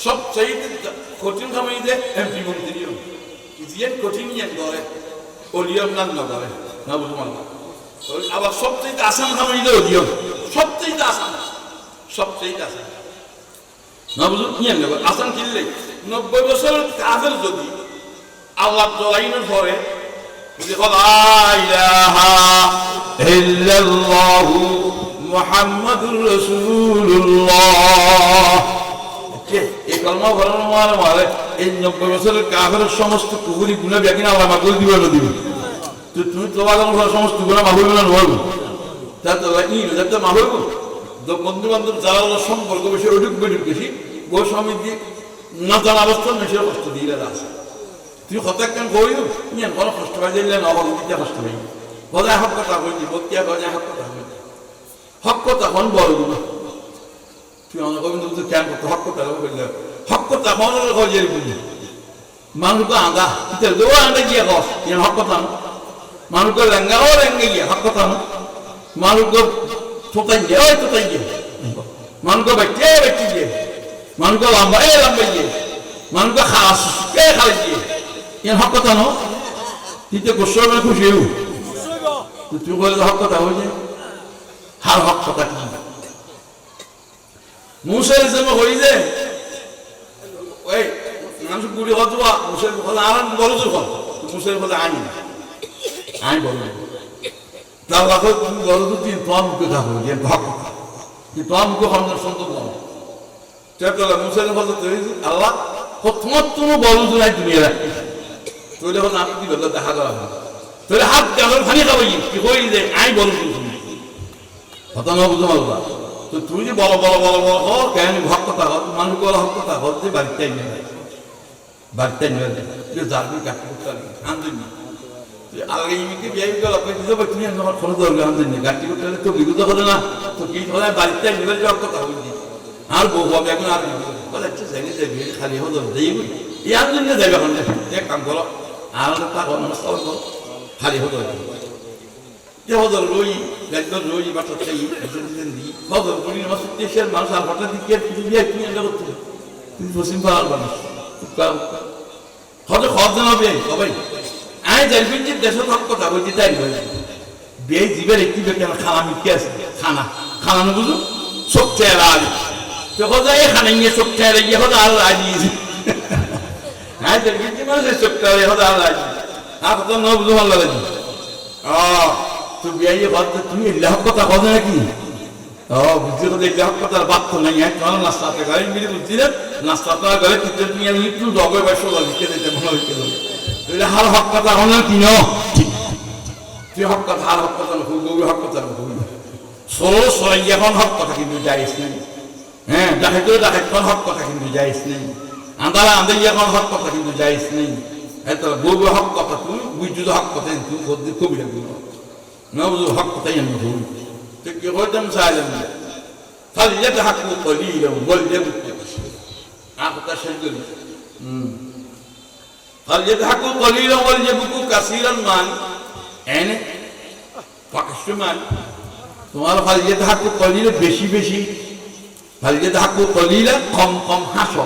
সবচেয়ে কঠিন খামাইতে এমপি মন্ত্রীও যে কঠিন ইয়ান করে হলিও নাম না করে না বুঝুন আবার সবচেয়ে আসাম খামাইতে হলিও সবচেয়ে আসাম সবচেয়ে আসাম না বুঝুন ইয়ান নেব আসাম কিনলে 90 বছর কাফের যদি আল্লাহ দলাইনের পরে যদি লা ইলাহা ইল্লাল্লাহু মুহাম্মাদুর রাসূলুল্লাহ এই কলমা বলার মানে এই 90 বছরের কাফের সমস্ত কুফরি গুনাহ বেকিনা আল্লাহ মাফ করে দিবে না দিবে তো তুমি তোবা করার সমস্ত গুনাহ মাফ হবে না হবে তা তো লাগি না তা মাফ হবে তো বন্ধু বান্ধব যারা সম্পর্ক বেশি ওইটুক বেশি বউ স্বামী দিয়ে না জানা অবস্থা মেশির কষ্ট দিয়ে আছে তুই হঠাৎ কেন করিও ইয়ে কোনো কষ্ট পাই দিলে না অবস্থা কষ্ট পাই বজায় হক কথা বলছি বক্তিয়া বজায় হক কথা বলছি হক কথা কোন বড় গুলো তুই আমার গোবিন্দ তুই কেন করতে হক কথা বললে হক কথা কোন গজের বুঝি মানুষকে আঁকা তুই আঁকা গিয়ে কস ইয়ে হক কথা না মানুষকে লেঙ্গা ও লেঙ্গে গিয়ে হক কথা না মানুষকে ছোটাই গিয়ে ওই ছোটাই গিয়ে মানুষকে ব্যক্তি ব্যক্তি গিয়ে মানুষকে লম্বা লম্বা গিয়ে মানুষকে খাস খালি গিয়ে ইয়ার হক কথা ন তুই তো গোস্ব খুশি তুই বলে হক কথা হয়ে যায় হার হক কথা কি মুসা ইসলাম হই যে ওই মানুষ গুলি হওয়া মুসের কথা আর বড় যখন মুসের কথা আনি আই বড় তার কথা তুমি বড় তো তিন তোমার মুখে থাকো যে হক কি তোমার মুখে হন্ডার সন্তান চেপলা মুসের কথা তৈরি আল্লাহ তোমার তুমি বড় তো নাই দুনিয়া রাখি তোলে হল আপনি কি বললো দেখা দেওয়া তোলে হাত দেওয়ার খালি খাবো কি হই যে আই বড় তুমি কথা না বুঝতে পারবা তো তুই যে বড় বড় বড় বড় হো কেন হক কথা হল মানুষ বড় হক কথা হল যে বাড়িতে নিয়ে বাড়িতে নিয়ে যাবি কাটি করতে আনন্দ আগে ইমিকে বিয়ে গেল তুমি আমার খরচ দরকার আনন্দ গাড়ি করতে তো বিগত হলো না তো কি হলে বাড়িতে নিয়ে যাওয়ার কথা বলছি আর বউ হবে এখন আর বলে আচ্ছা যাইলে যাবি খালি হলো যাইবি এই আনন্দ যাবে এখন এক কাম করো আর টাকা নষ্ট করো খালি হতো যে হদর রই গাড়ির রই বাচ্চা চাই দিই হদর বলি আমার দেশের মানুষ আর হঠাৎ দিকে কিছু বিয়ে তুমি এটা করতে তুমি পশ্চিম পাড়ার মানুষ হয়তো খরচ জানাবে সবাই আমি জানবেন যে দেশের হক কথা বলছি তাই বিয়ে জীবের একটি ব্যক্তি আমার খানা মিটকে আছে খানা খানা বুঝো চোখ চেহারা আজ তো হয়তো এখানে গিয়ে চোখ চেহারা গিয়ে হয়তো আরো রাজ দিয়েছে হ্যাঁ জানবেন যে মানুষের চোখ চেহারা হয়তো আরো রাজ আর কত ন বুঝো ভালো লাগে তো বিয়ে হয়তো তুমি লেহক কথা বলো নাকি বুঝতে কথা লেহক কথার বাদ তো নাই তোমার নাস্তাতে গাড়ি মিলে বুঝছিলেন নাস্তা আপনার ঘরে তিনটে তুমি আমি একটু ডগে বয়স লিখে দিতে মনে হইতে তাহলে হার হক কথা হলো কি ন তুই হক কথা হার হক কথা গৌরী হক কথা ষোলো সরাই এখন হক কথা কিন্তু যাইস নেই হ্যাঁ ডাকাইতে ডাকাইত হক কথা কিন্তু যাইস নেই আন্দারা আন্দাই এখন হক কথা কিন্তু যাইস নেই গৌরী হক কথা তুই বুঝছো হক কথা তুই কবি লাগবে না বুঝো হক কথাই আমি ভুল তো কি করতাম চাইলাম না খালি যেতে হাক করি বল যাবো কথা শেষ করি فليضحكوا قليلا وليبكوا كثيرا মান এনে পাকিস্তান তোমার فليضحكوا قليلا বেশি বেশি فليضحكوا قليلا কম কম হাসো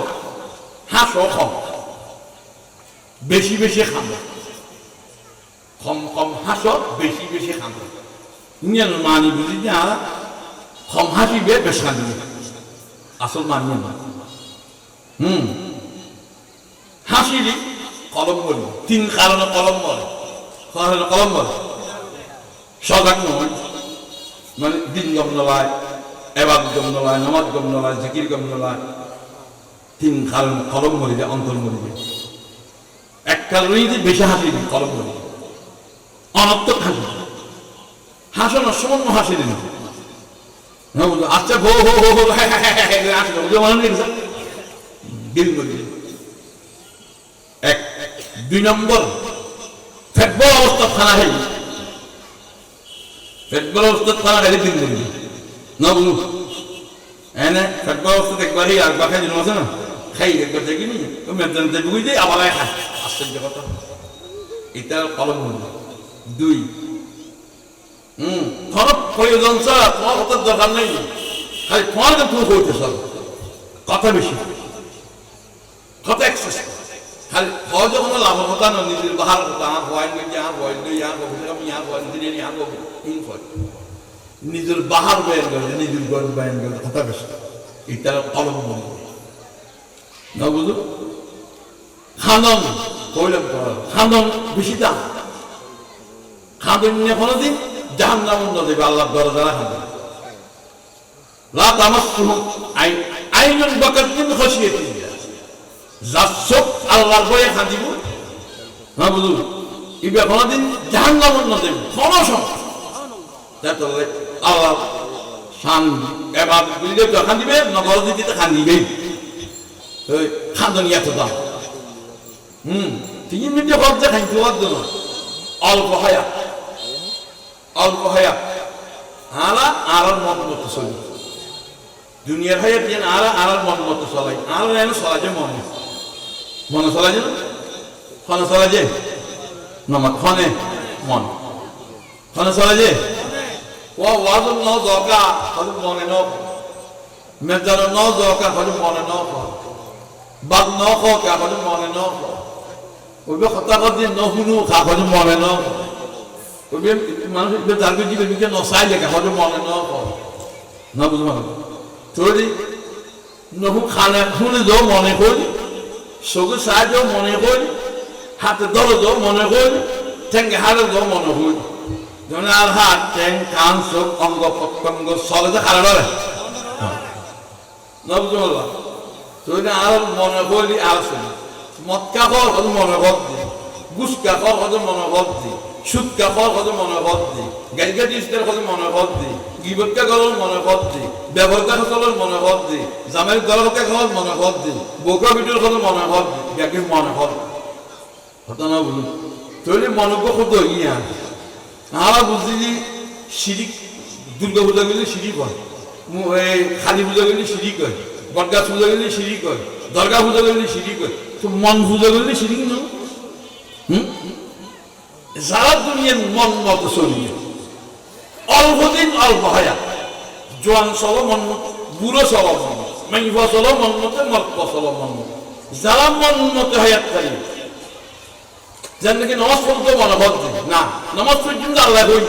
হাসো কম বেশি বেশি খাবে কম কম হাসো বেশি বেশি খাবে ইংরেজি মানি বুঝি না কম হাসিবে বেশি খাবে আসল মানি না হাসিলি কলম বলি তিন কারণে কলম বলে কলম বলে সজাগ নয় মানে দিন গম নলায় এবার গম নলায় নামাজ গম নলায় জিকির গম নলায় তিন কারণ কলম বলি যে অন্তর বলি এক কারণেই যে বেশি হাসি দিন কলম বলি অনর্থক হাসি হাসানোর সামান্য হাসি দিন আচ্ছা হো হো হো হো দিন বলি এক দুই নম্বর ফেটবল অবস্থা থানা খাই ফেটবল অবস্থা থানা খাইলে দিন বলবি না বলু এনে ফেটবল অবস্থা দেখবারই আর বাখাই দিন আছে না খাই একবার দেখিনি তুমি একজন দেখবি যে আবার খায় আশ্চর্য কথা এটা কলম বলবি দুই তোমার প্রয়োজন ছাড়া তোমার কথার দরকার নেই খালি তোমার তুমি করতে সব কথা বেশি কথা এক্সেস খালি সহজ কোনো লাভ কথা নয় নিজের বাহার কথা ভয় নই যা ভয় নই ইয়া আমি ইয়া ভয় দিলে ইয়া নিজের বাহার বয়ান করে নিজের গঞ্জ বয়ান করে কথা বেশি এটা কলম বলবো না বুঝো খাদন কইলাম খাদন বেশি দাম খাদন নিয়ে কোনোদিন জাহান নাম দেবে আল্লাহর দরজা খাদন লা তামাসসুহু আইনুন বাকাতিন খাশিয়াতিন যার চোখ আল্লাহর ভয়ে খাদিব না বুঝু ইবে কোনোদিন জাহান নাম দেবে কোনো সময় আল্লাহ শান এবার বুঝলে তো খাদিবে নগর দিতে খাদিবেই খাদন এত দাম 3 মিনিটে হজ যে খাইতে পারতো না অল্প হায়া আরা আর মন মতো চলি দুনিয়ার হায়া দিয়ে আর মন মতো চলাই আর এনে চলা যে মনে চলা যে ফনে চলা যে নমত ফনে মন ফনে চলা যে ও ওয়াজুন ন দকা হয়তো মনে ন মেজার ন দকা হয়তো মনে ন বাদ ন খা হয়তো মনে ন ওইবে কথা কথা দিয়ে ন শুনো খা হয়তো মনে ন মানুষ জানবে জীবনকে নসাই লেখা হয়তো মনে না বুঝবো তোরি নহু খানা খুনে যাও মনে করি চকু চাই যাও মনে করি হাতে ধরো যাও মনে করি ঠেঙ্গে হাতে যাও মনে করি যেমন আর হাত ঠ্যাং কান চোখ অঙ্গ প্রত্যঙ্গ চলে যে খারা ধরে না বুঝতে পারলাম তুই আর মনে করি আর শুনি মদকা কর কত মনে করছি গুসকা কর কত মনে করছি সুদকা কর কত মনে করছি গাড়িকা ডিস্টের কত মনে করছি গিবতকা করার মনে করছি ব্যবহারকা সকলের মনে করছি জামাই দলকে করার মনে করছি বোকা বিটুর কত মনে করছি ব্যাগে মনে কর কথা না বুঝুন তুই মনজ্ঞ কত ইয়া আমরা বুঝছি যে শিরিক দুর্গা পূজা গেলে শিরিক হয় কালী পূজা গেলে শিরিক হয় বটগাছ পূজা গেলে শিরিক হয় দরগা পূজা গেলে শিরিক হয় তো মন পূজা গেলে শিরিক না যারা দুনিয়ার মন মতো চলিয়ে অল্প দিন অল্প হায়া জোয়ান চলো মন বুড়ো চলো মন মাইফ চলো মন মতে মল্প চলো মন মতে যারা মন মতে হায়াত পারি যার নাকি নামাজ পড়তে মনে হচ্ছে না নামাজ পর্যন্ত আল্লাহ করি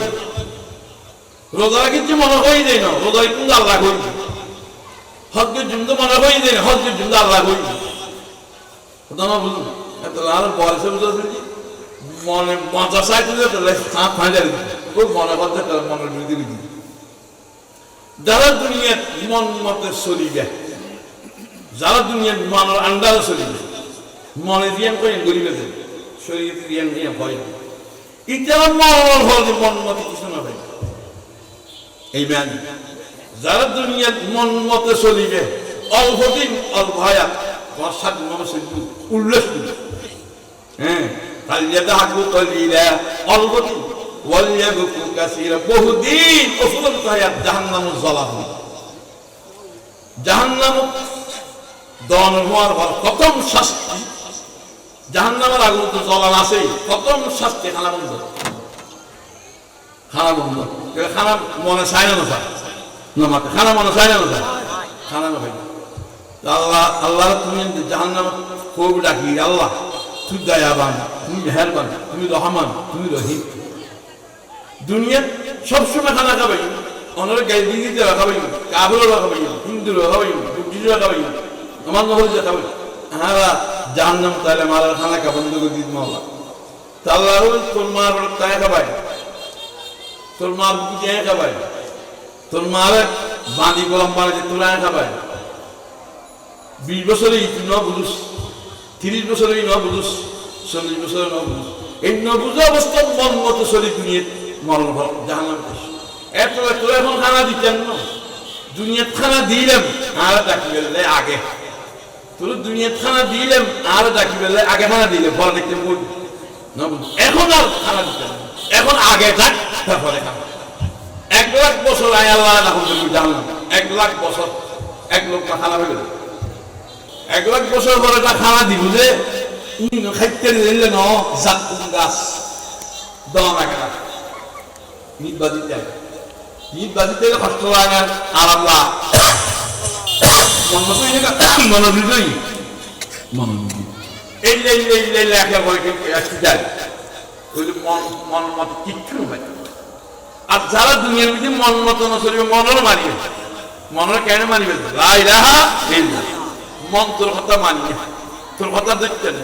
রোজা কিন্তু মনে করি দেয় না রোজা কিন্তু আল্লাহ করি হজের জন্য মনে করি দেয় না হজের জন্য আল্লাহ করি কথা না বুঝুন এত আর বয়সে বুঝতে মনে মজা চাই তুলে তাহলে সাপ ফাঁজা খুব মনে করতে তার মনের বিরুদ্ধে বিধি যারা দুনিয়ার মন মতে চলিবে যারা দুনিয়ার মনের আন্ডারে চলিবে মনে দিয়ে করে গরিবে দেবে শরীর দিয়ে নিয়ে ভয় ইতারা মরণ হলে মন মতে কিছু না ভাই এই ম্যান যারা দুনিয়ার মন মতে চলিবে অল্প দিন অল্প হায়াত তোমার সাথে মানুষের উল্লেখ করি হ্যাঁ فليضحكوا قليلا অল্প দিন وليبكوا كثيرا বহুদিন অসুলত হায়াত জাহান্নামুল জ্বালাহ জাহান্নাম দহন হওয়ার পর প্রথম শাস্তি জাহান্নামের আগুন তো জ্বলান আছে প্রথম শাস্তি খানা বন্ধ খানা বন্ধ খানা মনে চায় না চায় না মাতে খানা মনে চায় না চায় খানা না ভাই আল্লাহ আল্লাহ তুমি জাহান্নাম খুব ডাকি আল্লাহ তুই দয়াবান তুমি মেহেরবান তুমি রহমান তুমি রহিম দুনিয়া সবসময় খানা খাবাই অনেক গাই দিতে খাবাই কাবুলও খাবাই হিন্দুরও খাবাই বুদ্ধিরও খাবাই আমার নহল যে খাবাই হ্যাঁ জাহান্নাম তাহলে মারার খানা কা বন্ধ করে দিত মাওলা তা আল্লাহ তোর মার তাই খাবাই তোর মার বুঝে খাবাই তোর মার বাঁধি গোলাম মারা যে তোরা খাবাই 20 বছরে তুই ন বুঝুস 30 বছরে ন বুঝুস 40 বছরে ন বুঝুস এই ন বুঝা অবস্থা মন মতো চলি দুনিয়া মরণ ভর জাহান্নাম এত তোর এখন খানা দিতেন না দুনিয়াত খানা দিলাম আর ডাকি বেলে আগে তোর দুনিয়াত খানা দিলাম আর ডাকি বেলে আগে খানা দিলে পরে দেখতে বল না এখন আর খানা দিতেন এখন আগে ডাক তারপরে খানা 1 লাখ বছর আয় আল্লাহ রাখুন জাহান্নাম 1 লাখ বছর 1 লোক খানা হয়ে গেল 1 লাখ বছর পরে একটা খানা দিব যে খাইতে দিলে ন জাতুন গাছ দম একটা নিট বাজিতে কষ্ট লাগে আরাম লাগ মনোযোগী এই লেখা বই যায় মন মতো কিচ্ছু হয় আর যারা দুনিয়ার মধ্যে মন মতো না চলবে মনের মারিবে মনের কেন মারিবে মন তোর কথা মানিয়ে তোর কথা দেখতেন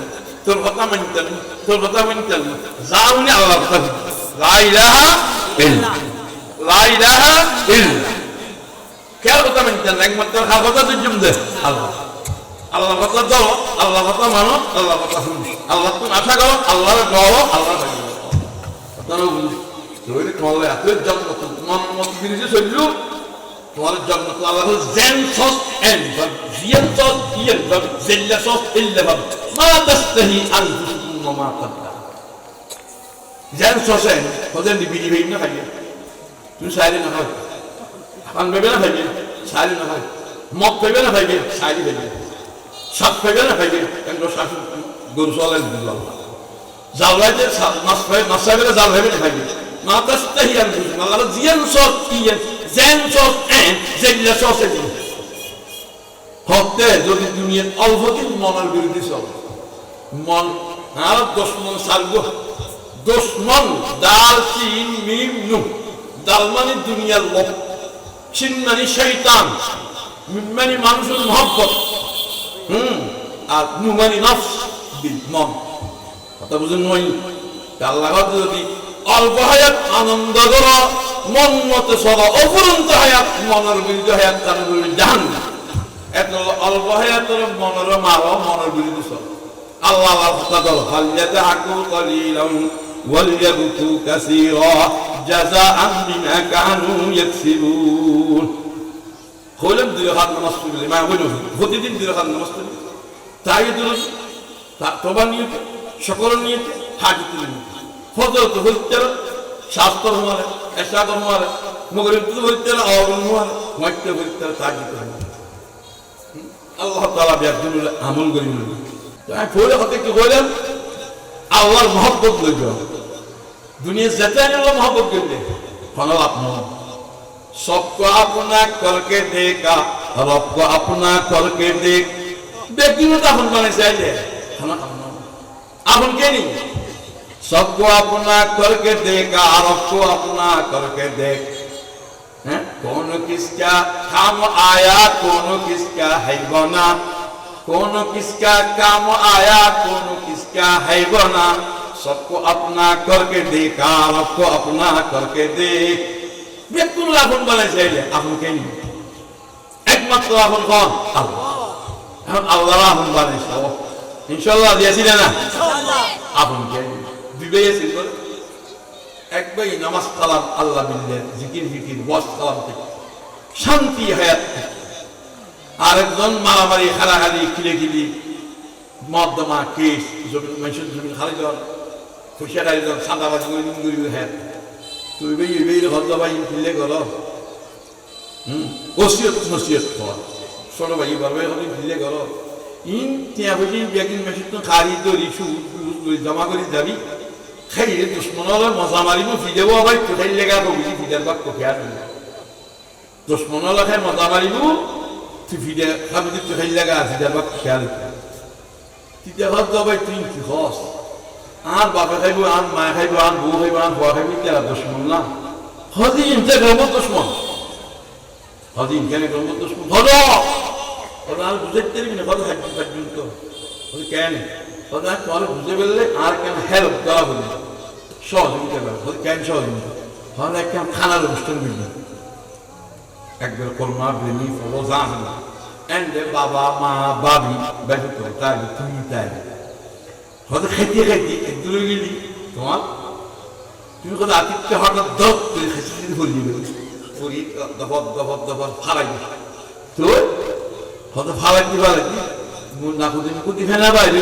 তোর কথা মানতেন তোর কথা মানতেন যা উনি আল্লাহ কথা লা ইলাহা ইল্লাল্লাহ লা ইলাহা ইল্লাল্লাহ কার কথা মানতেন একমাত্র কার কথা দুজন দে আল্লাহ আল্লাহ কথা দাও আল্লাহ কথা মানো আল্লাহ কথা শুনো আল্লাহ তুমি আশা করো আল্লাহর গাও আল্লাহ থাকে কথা না বুঝি তোরে কলে এত জন্নত মন মত বিরিজে চললো তোমার জন্নত আল্লাহ জেন সস এন্ড জিয়ান সস ইয়েন জিল্লা সস ইল্লা মা তাস্তাহি আনফুসুকুম মা তাদা জেন সস এন্ড ওদের বিড়ি ভাই না খাইয়ে তুই সাইরে না খাই পান বেবে না খাইয়ে সাইরে না খাই মদ পেবে না খাইয়ে সাইরে খাইয়ে সাত পেবে না খাইয়ে কেন শাসন গরু চলেন আল্লাহ জালরাইতে মাছ পাইবে জাল ভাইবে না খাইয়ে মা তাস্তাহি আনফুসুকুম আল্লাহ জিয়ান সস ইয়েন জেন সস এন্ড জিল্লা সস হতে যদি দুনিয়ার অল্প দিন মনের বিরুদ্ধে চলে মন আর 10 মন সারব দুশ্মন দাল চিন মিম নু। দাল মানে দুনিয়ার লোক, চিন মানে শয়তান, মিম মানে মানুষের মহব্বত, আর নু মানে নফস দিল মন। কথা বুঝুন নই? আল্লাহ যদি অল্প হায়াত আনন্দ করো, মন মতো চলো, অফুরন্ত হায়াত মনের বিরুদ্ধে হায়াত তার জাহান্নাম। এত অল্প হায়াত মনের মারো, মনের বিরুদ্ধে চলো। আল্লাহ কথা বল, ফালইয়াদহাকু কলিলান ওয়ালইয়াবকু কাসীরা জাযাআন বিমা কানু ইয়াকসিবুন। হইলাম দুই হাত নামাজ পড়লে মা হইল প্রতিদিন দুই হাত নামাজ পড়লে তাই দূর তোবা নিয়ে সকল নিয়ে হাজিতে নিয়ে ফজর তো হইতে শাস্ত্র হমারে এশা হমারে মগরিব তো হইতে আওয়াজ হমারে মাইতে হইতে তাজিতে আল্লাহ তাআলা বিয়াদুল আমল করি না। তাই পড়ে হতে কি কইলাম আল্লাহর মহব্বত লইব। दुनिया जैसे मोहब्बत करते फनल अपना सबको अपना करके देखा रब को अपना करके देख व्यक्ति में तो अपन बने चाहिए अपन के नहीं सबको अपना करके देखा रब को अपना करके देख हैं कौन किसका काम आया कौन किसका है बना कौन किसका काम आया कौन किसका है बना सबको अपना करके देखा आपको अपना करके देख बिल्कुल अपन बने चाहिए अपन के नहीं एकमात्र अपन कौन अल्लाह हम अल्लाह अपन बने सब इंशाल्लाह जैसी ना अपन के दिवे ऐसी बोल एक भाई नमाज कलाम अल्लाह मिले जिकिर जिकिर वास कलाम के शांति hayat আরেকজন মারামারি হারাহারি খিলেখিলি মদ্যমা কেস মানুষের জমি খালি দেওয়ার খুশিয়ার আয়োজন সাদাবাজি করে নিঙ্গুরি হ্যাঁ তুই বেই হদ্দ ভাই ফিরলে করো ওসিয়ত নসিয়ত কর ছোট ভাই বাবা হলে ফিরলে করো ইন টিয়া বুঝি বেগিন মেশিন তো খারি তৈরি জমা করে যাবি খাইলে দুশ্মনলে মজা মারিব ফিদেব ভাই কোথায় লেগা বুঝি ফিদের বাক কোথায় দুশ্মনলে খাই মজা মারিব তুই ফিদে খাবি কোথায় লেগা ফিদের বাক খেয়াল তিতিয়া হদ্দ ভাই তুই কি হস আর বাবা খাইব আর মা খাইব আর বউ খাইব আর বউ খাইব তারা দুশ্মন না হদি ইনতে গর্ব দুশ্মন হদি ইনকে গর্ব দুশ্মন হলো ওরা আর বুঝতে পারবি না কত হাজি পর্যন্ত ওই কেন ওরা তোর বুঝে বললে আর কেন হেল্প করা বলে সহযোগিতা করে ওই কেন সহযোগিতা হলে কেন খানার অনুষ্ঠান করবে একবার কলমা প্রেমী ফলো জান না এন্ড বাবা মা বাবি ব্যতীত তাই তুমি তাই হয়তো খাইতে খাইতে দূরে গেলি তোমার তুমি কত আতিথ্য হঠাৎ দপ করে খাইতে ভরে দিবে পরি দফর দফর দফর ফালাই তো হয়তো ফালাইতে ফালাইতে না খুঁজে কুটি ফেনা বাইরে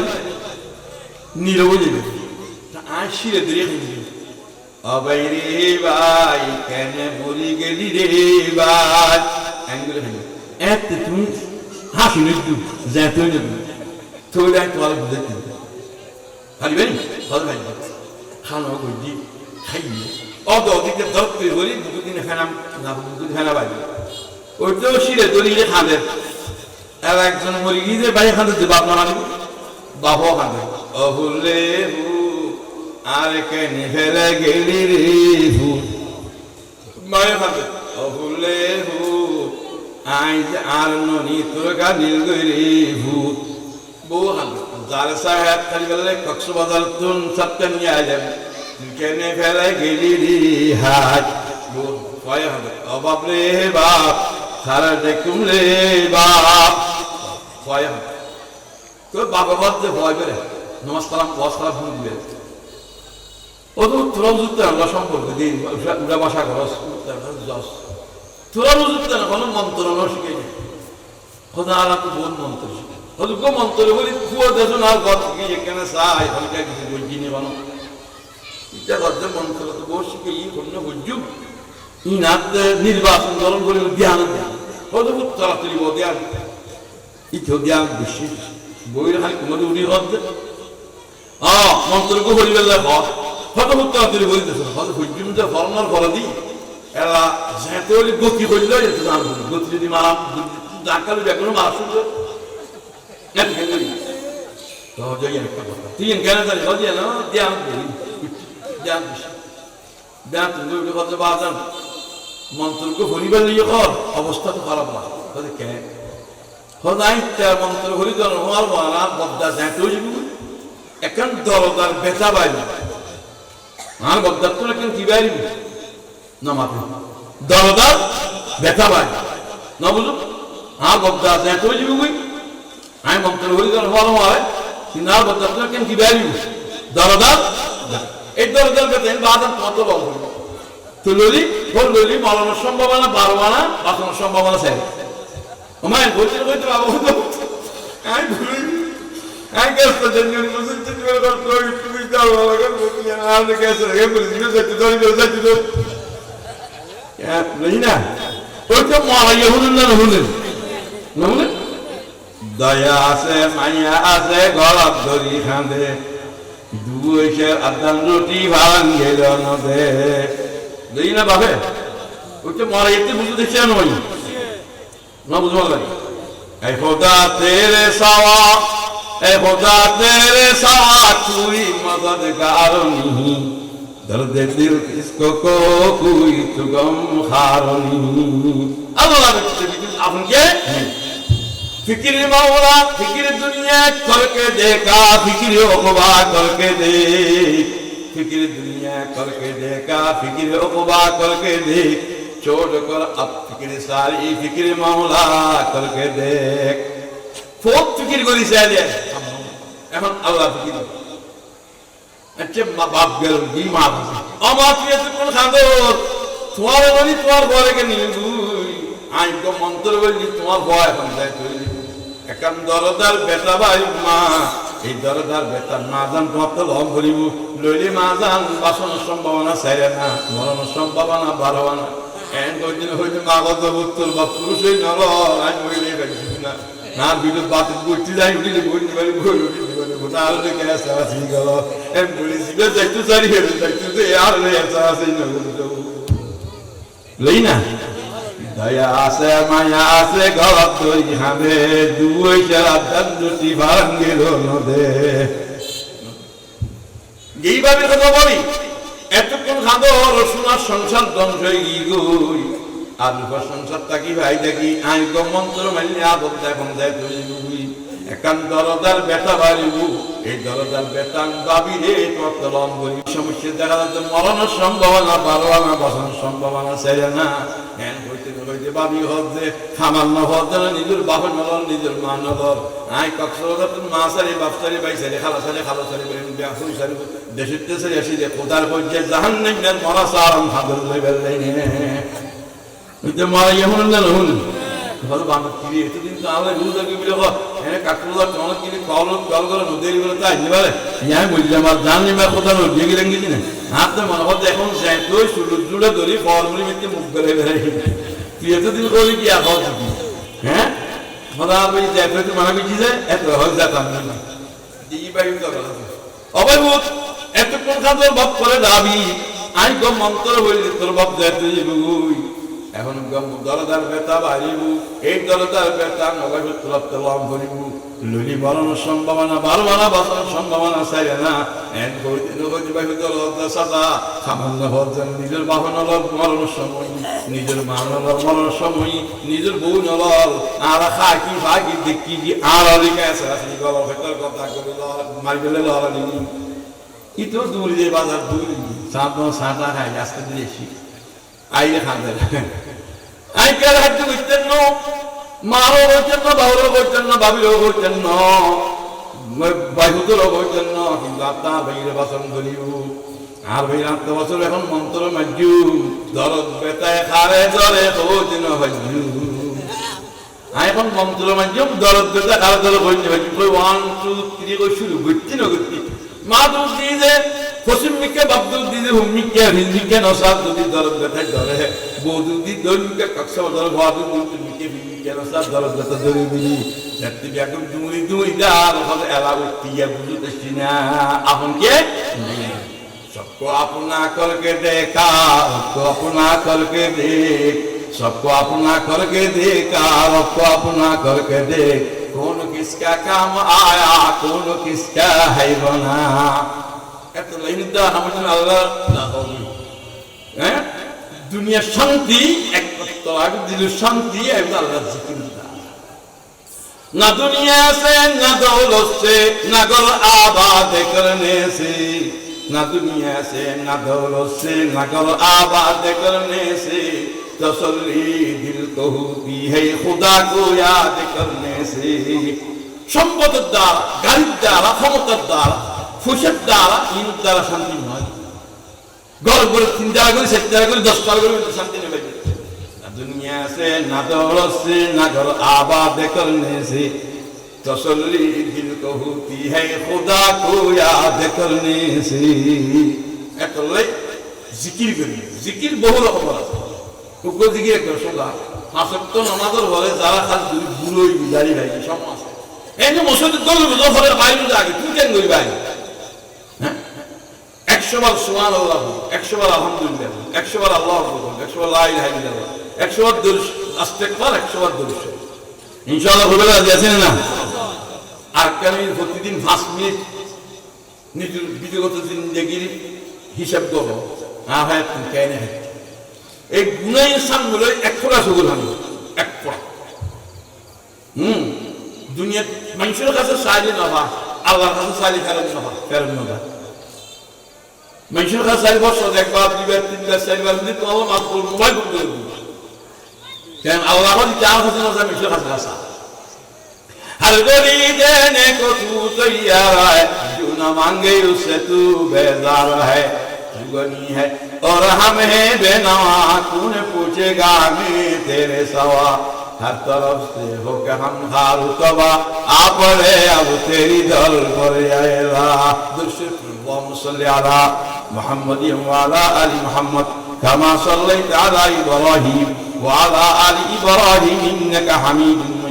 নীরব যাবে আর শিরে দূরে খাইতে অবাই রে ভাই কেন বলি গেলি রে ভাই অ্যাঙ্গুলে খাইবে এত তুমি হাসি নিচ্ছু যেতে নেবে তোলে তোমার বুঝাইতে খালি ভাই ভালো ভাই খানো করছি খাইয়ে অত অধিকে ধরতে বলি দুদিনে ফেনাম না দুদিন ফেনা বাইরে ওইটাও শিরে দলিলে খাঁদের আর একজন মরি গিয়ে বাইরে খাঁদের যে বাপ মারা বাবাও খাঁদে অবুলে আর কেন ফেলে গেলি রে মায়ের খাঁদে অবুলে আইজ আর ননি তোর গানিল গরি ভূত বউ খাঁদে जाले साहब कल गले कक्ष बदल तुम सत्य न्यायम केने फैले गिरी री हाथ वो वाया हम अब अपने बाप सारा देखुम ले बाप वाया तो बाबा बात से वाया करे नमस्कार वास्ता भूल गए और तो थोड़ा जुत्ता ना संपर्क दी उड़ा भाषा करो जास थोड़ा जुत्ता ना कौन मंत्र ना शिखे खुदा आला तो बहुत मंत्र হয়তো গো মন্ত্র বলি কুয়া দেখুন আর গত কি এখানে চাই হালকা কিছু বলছি নি বানো এটা গদ্য মন্ত্র তো বসে ই কোন হুজুব ই নাত নির্বাচন গরম করে ধ্যান হয়তো তাড়াতাড়ি ধ্যান ই তো ধ্যান বেশি বইয়ের হাই কোন উনি হচ্ছে মন্ত্র কো বলি বললে হয়তো তাড়াতাড়ি বলি দেন হয়তো হুজুম যে ফরমাল করে দি এলা যেতে বলি গতি করলে যেতে জানবো গতি যদি মারা ডাকালে বেগুন মারা শুনবে तो जो ये निकल पड़ता तीन कहने से हो दिया ना ध्यान दे ধ্যান বেশি ধ্যান তুমি কথা বাজান মন্ত্রকে হরিবার নিয়ে কর অবস্থা তো খারাপ না কেন সদায় তার মন্ত্র হরি জন হওয়ার বানা বদ্দা যাইতেও যাবি এখন দরদার বেচা বাইব আর বদ্দার তো এখন কি বাইব না মাপে দরদার বেচা বাইব না বুঝো আর বদ্দা যাইতেও যাবি আমি মন্ত্র হরি জন হওয়ার হয় কিন্তু আর বদ্দার তো এখন কি বাইব দরদার এই দরদার বেচা বাজার কত বল তো ললি বল ললি মরণের সম্ভাবনা বারোয়ানা বাঁচানোর সম্ভাবনা চাই আমার বলতে বলতে বাবা আমি ভুলি আমি গ্যাস তো জানি বলতে তুমি তুমি দাও বাবা বলতে আর গ্যাস রেখে বলি দিও যাইতে ধরি যাইতে দাও বুঝি না ওই তো মারা ইয়ে হলেন না হলেন না হলেন দয়া আছে মাইয়া আছে গলাপ ধরি খাঁদে দুইশের আদান রুটি ভাঙ গেল নদে বুঝি না বাবা ওই তো মারা যেতে বুঝতে দেখছি নয় ना बुझवा लगी ऐ खुदा तेरे सवा कोई मददगार नहीं दर्द दिल किसको को कोई तो गम खार नहीं अल्लाह अपन के फिक्र मौला फिक्र दुनिया करके देखा फिक्र उक़बा करके दे फिक्र दुनिया करके देखा फिक्र उक़बा करके दे छोड़ कर अब फिक्र सारी फिक्र मौला करके देख बहुत फिक्र करी चाहिए এখন আল্লাহ ফিকির আচ্ছা মা বাপ গেল কি মা আমার প্রিয় কোন খাদর তোমার বলি তোমার ঘরে কে নিয়ে তুই আই তো মন্ত্র বলি তোমার ভয় এখন যাই তুই একান দরদার বেটা ভাই মা এই দরদার বেটা মা জান তোমার তো লম বলিব লইলি মা জান বাসনের সম্ভাবনা চাইরে না মরণের সম্ভাবনা বাড়াবা না এন কদিন হইতে মা কত উত্তর বা পুরুষই নর আজ হইলে গেছি না না বিদ্যুৎ বাতিল করতে যাই উঠিলে বলতে পারি বই উঠিতে গোটা আলো গ্যাস আসি গেল এম বলেছি যাইতে চারি হেঁটে যাইতে আর আছে না লই না দয়া আছে মায়া আছে গলাপ তৈরি হাঁদে দুই সারা দান্ডটি ভাঙ্গিল নদে এইভাবে কথা বলি এতক্ষণ খাদো রসুনার সংসার ধ্বংস হয়ে গই আর সংসার থাকি ভাই দেখি আই মন্ত্র মানি আবদ্ধ এখন যায় তুই একান দরদার বেটা বাড়িব এই দরদার বেতান দাবি রে কতলম করি সমস্যা দেখা যাচ্ছে মরণের সম্ভাবনা বারোয়ানা বসানোর সম্ভাবনা চাইলে না হ্যাঁ হইতে হইতে বাবি হচ্ছে খামার না হচ্ছে না নিজের বাপের নলর নিজের মা নলর আই কক্সবাজার মা সারি বাপ সারি ভাই সারি খালা সারি বেসুই সারি দেশের দেশে এসে যে কোদার পর্যায়ে জাহান নেই মরা সারাম হাদর লেবেল হইতে মরা ইয়ে হলেন না হন ভালো বাংলা কিনে এতদিন তো আমরা রুজ আগে বিলে হ্যাঁ কাকুলা তোমার কিনে কল কল করে নদীর বলে তাই নিবারে আমি বললাম আর জানি না কোথাও নদী গেলেন গেছি না হাতে মনে হচ্ছে এখন তুই সুলুর জুড়ে ধরি ফলমুলি মিথ্যে মুখ বেড়ে বেড়ে তুই এতদিন করবি কি আর হ্যাঁ মনে হবে তুই মনে করছি যে এত হয়ে যেতাম না অবৈভূত এতক্ষণ খাদর বাপ করে দাবি আই গম মন্ত্র বলি তোর বাপ যাইতে বুই এখন দরদার বেতা বাড়িব এই দরদার বেতা নবাইব তুলাম করিব লুলি মরণের সম্ভাবনা বারোয়ানা বাঁচানোর সম্ভাবনা চাইলে না এন কইতে নগদ বাইব দরদার সাজা সামান্য হচ্ছেন নিজের বাবা নলর মরণের সময় নিজের মা নলর মরণের সময় নিজের বউ নলর আর খাকি ফাঁকি দেখি কি আর অলিকা আছে আসলে গলার ভেতর কথা করে মারি ফেলে লড়ানি ইতো দূর যে বাজার দূর সাঁটা খাই আস্তে দিয়েছি আইলে খাঁদের আইকার হাতে বুঝতেন না মারও বলছেন না বাবুরও বলছেন না বাবিরও বলছেন না বাইহুদেরও বলছেন না কিন্তু আপনার ভাইয়ের বাসন করিব আর ভাই 8 বছর এখন মন্ত্র মাজ্জু দরদ বেতায় খারে জরে হইতেন ভাজ্জু এখন মন্ত্র মাজ্জু দরদ বেতায় খারে জরে হইতেন ভাজ্জু 1 2 3 কই শুরু করতে না করতে মা দুধ দিয়ে যে পশ্চিম মিকে বাবদুল দিয়ে হুমিকে হিন্দিকে নসাদ যদি দরদ বেতায় ধরে বৌদুল দি দলকে কক্সা ধরে বাদুল মিকে হিন্দিকে নসাদ দরদ বেতায় ধরে দিলি যাতে একদম দুই দার হলে এলা উঠিয়া বুঝতে না আপন কে सबको अपना करके देखा सबको अपना करके देख सबको अपना करके देखा सबको अपना करके देख कौन किसका काम आया कौन किसका है बना একটা লাইনের দ্বারা আমাদের আল্লাহ হ্যাঁ দুনিয়ার শান্তি একমাত্র আগে দিলের শান্তি একদম আল্লাহ জিকির ना दुनिया से ना दौलत से ना गल आबाद करने से ना दुनिया से ना दौलत से ना गल आबाद करने से तसल्ली दिल को होती है खुदा को याद करने से সম্পদের দ্বারা গাড়ির দ্বারা ক্ষমতার দ্বারা ফুসের দ্বারা ইনুর দ্বারা শান্তি নয় গল্প করে 3 টাকা করে 7 টাকা করে 10 টাকা করে শান্তি নেবে दुनिया से ना दौलत से ना घर आबाद करने से तसल्ली दिल को होती है खुदा को याद करने से এতলে জিকির করি জিকির বহু রকম আছে কুকুর জিকির একটা শোনা হাসত নামাজের বলে যারা খাস বুড়োই বিদারি ভাই সব আছে এই যে মসজিদের দলে মুজাফরের বাইরে আগে তুই কেন কই ভাই হ্যাঁ 100 বার সুবহানাল্লাহ 100 বার আলহামদুলিল্লাহ 100 বার আল্লাহু আকবার 100 বার লা ইলাহা ইল্লাল্লাহ 100 বার দরুদ ইস্তেগফার 100 বার দরুদ ইনশাআল্লাহ হবে রাজি আছেন না আর কেন প্রতিদিন 5 মিনিট নিজের বিগত জিন্দেগির হিসাব করো না ভাই তুমি কেন এই গুনাহ ইনসানগুলো এক ফোঁটা সুগুল হবে এক ফোঁটা দুনিয়া মানুষের কাছে চাইলে না বা আল্লাহর কাছে চাইলে ফেরত না মানুষের কাছে 4 বছর একবার 2 বার 3 বার 4 বার দিতে আল্লাহ মাফ করবে মোবাইল বন্ধ করে দিবে কেন আল্লাহ যদি চাও কাছে না যায় মানুষের কাছে আসা हर गली देने को तू तैयार है जो न मांगे उससे तू बेजार है तू गनी है और हम है बेनवा तूने पूछेगा मैं तेरे सवा हर तरफ से होकर हम हारू तबा आ पड़े अब तेरी दर पर आएगा दुर्शत अल्लाहुम्मा सल्ली अला मुहम्मद व अला आलि मुहम्मद कमा सल्लैता अला इब्राहीम व अला आलि इब्राहीम इन्नका हमीदुम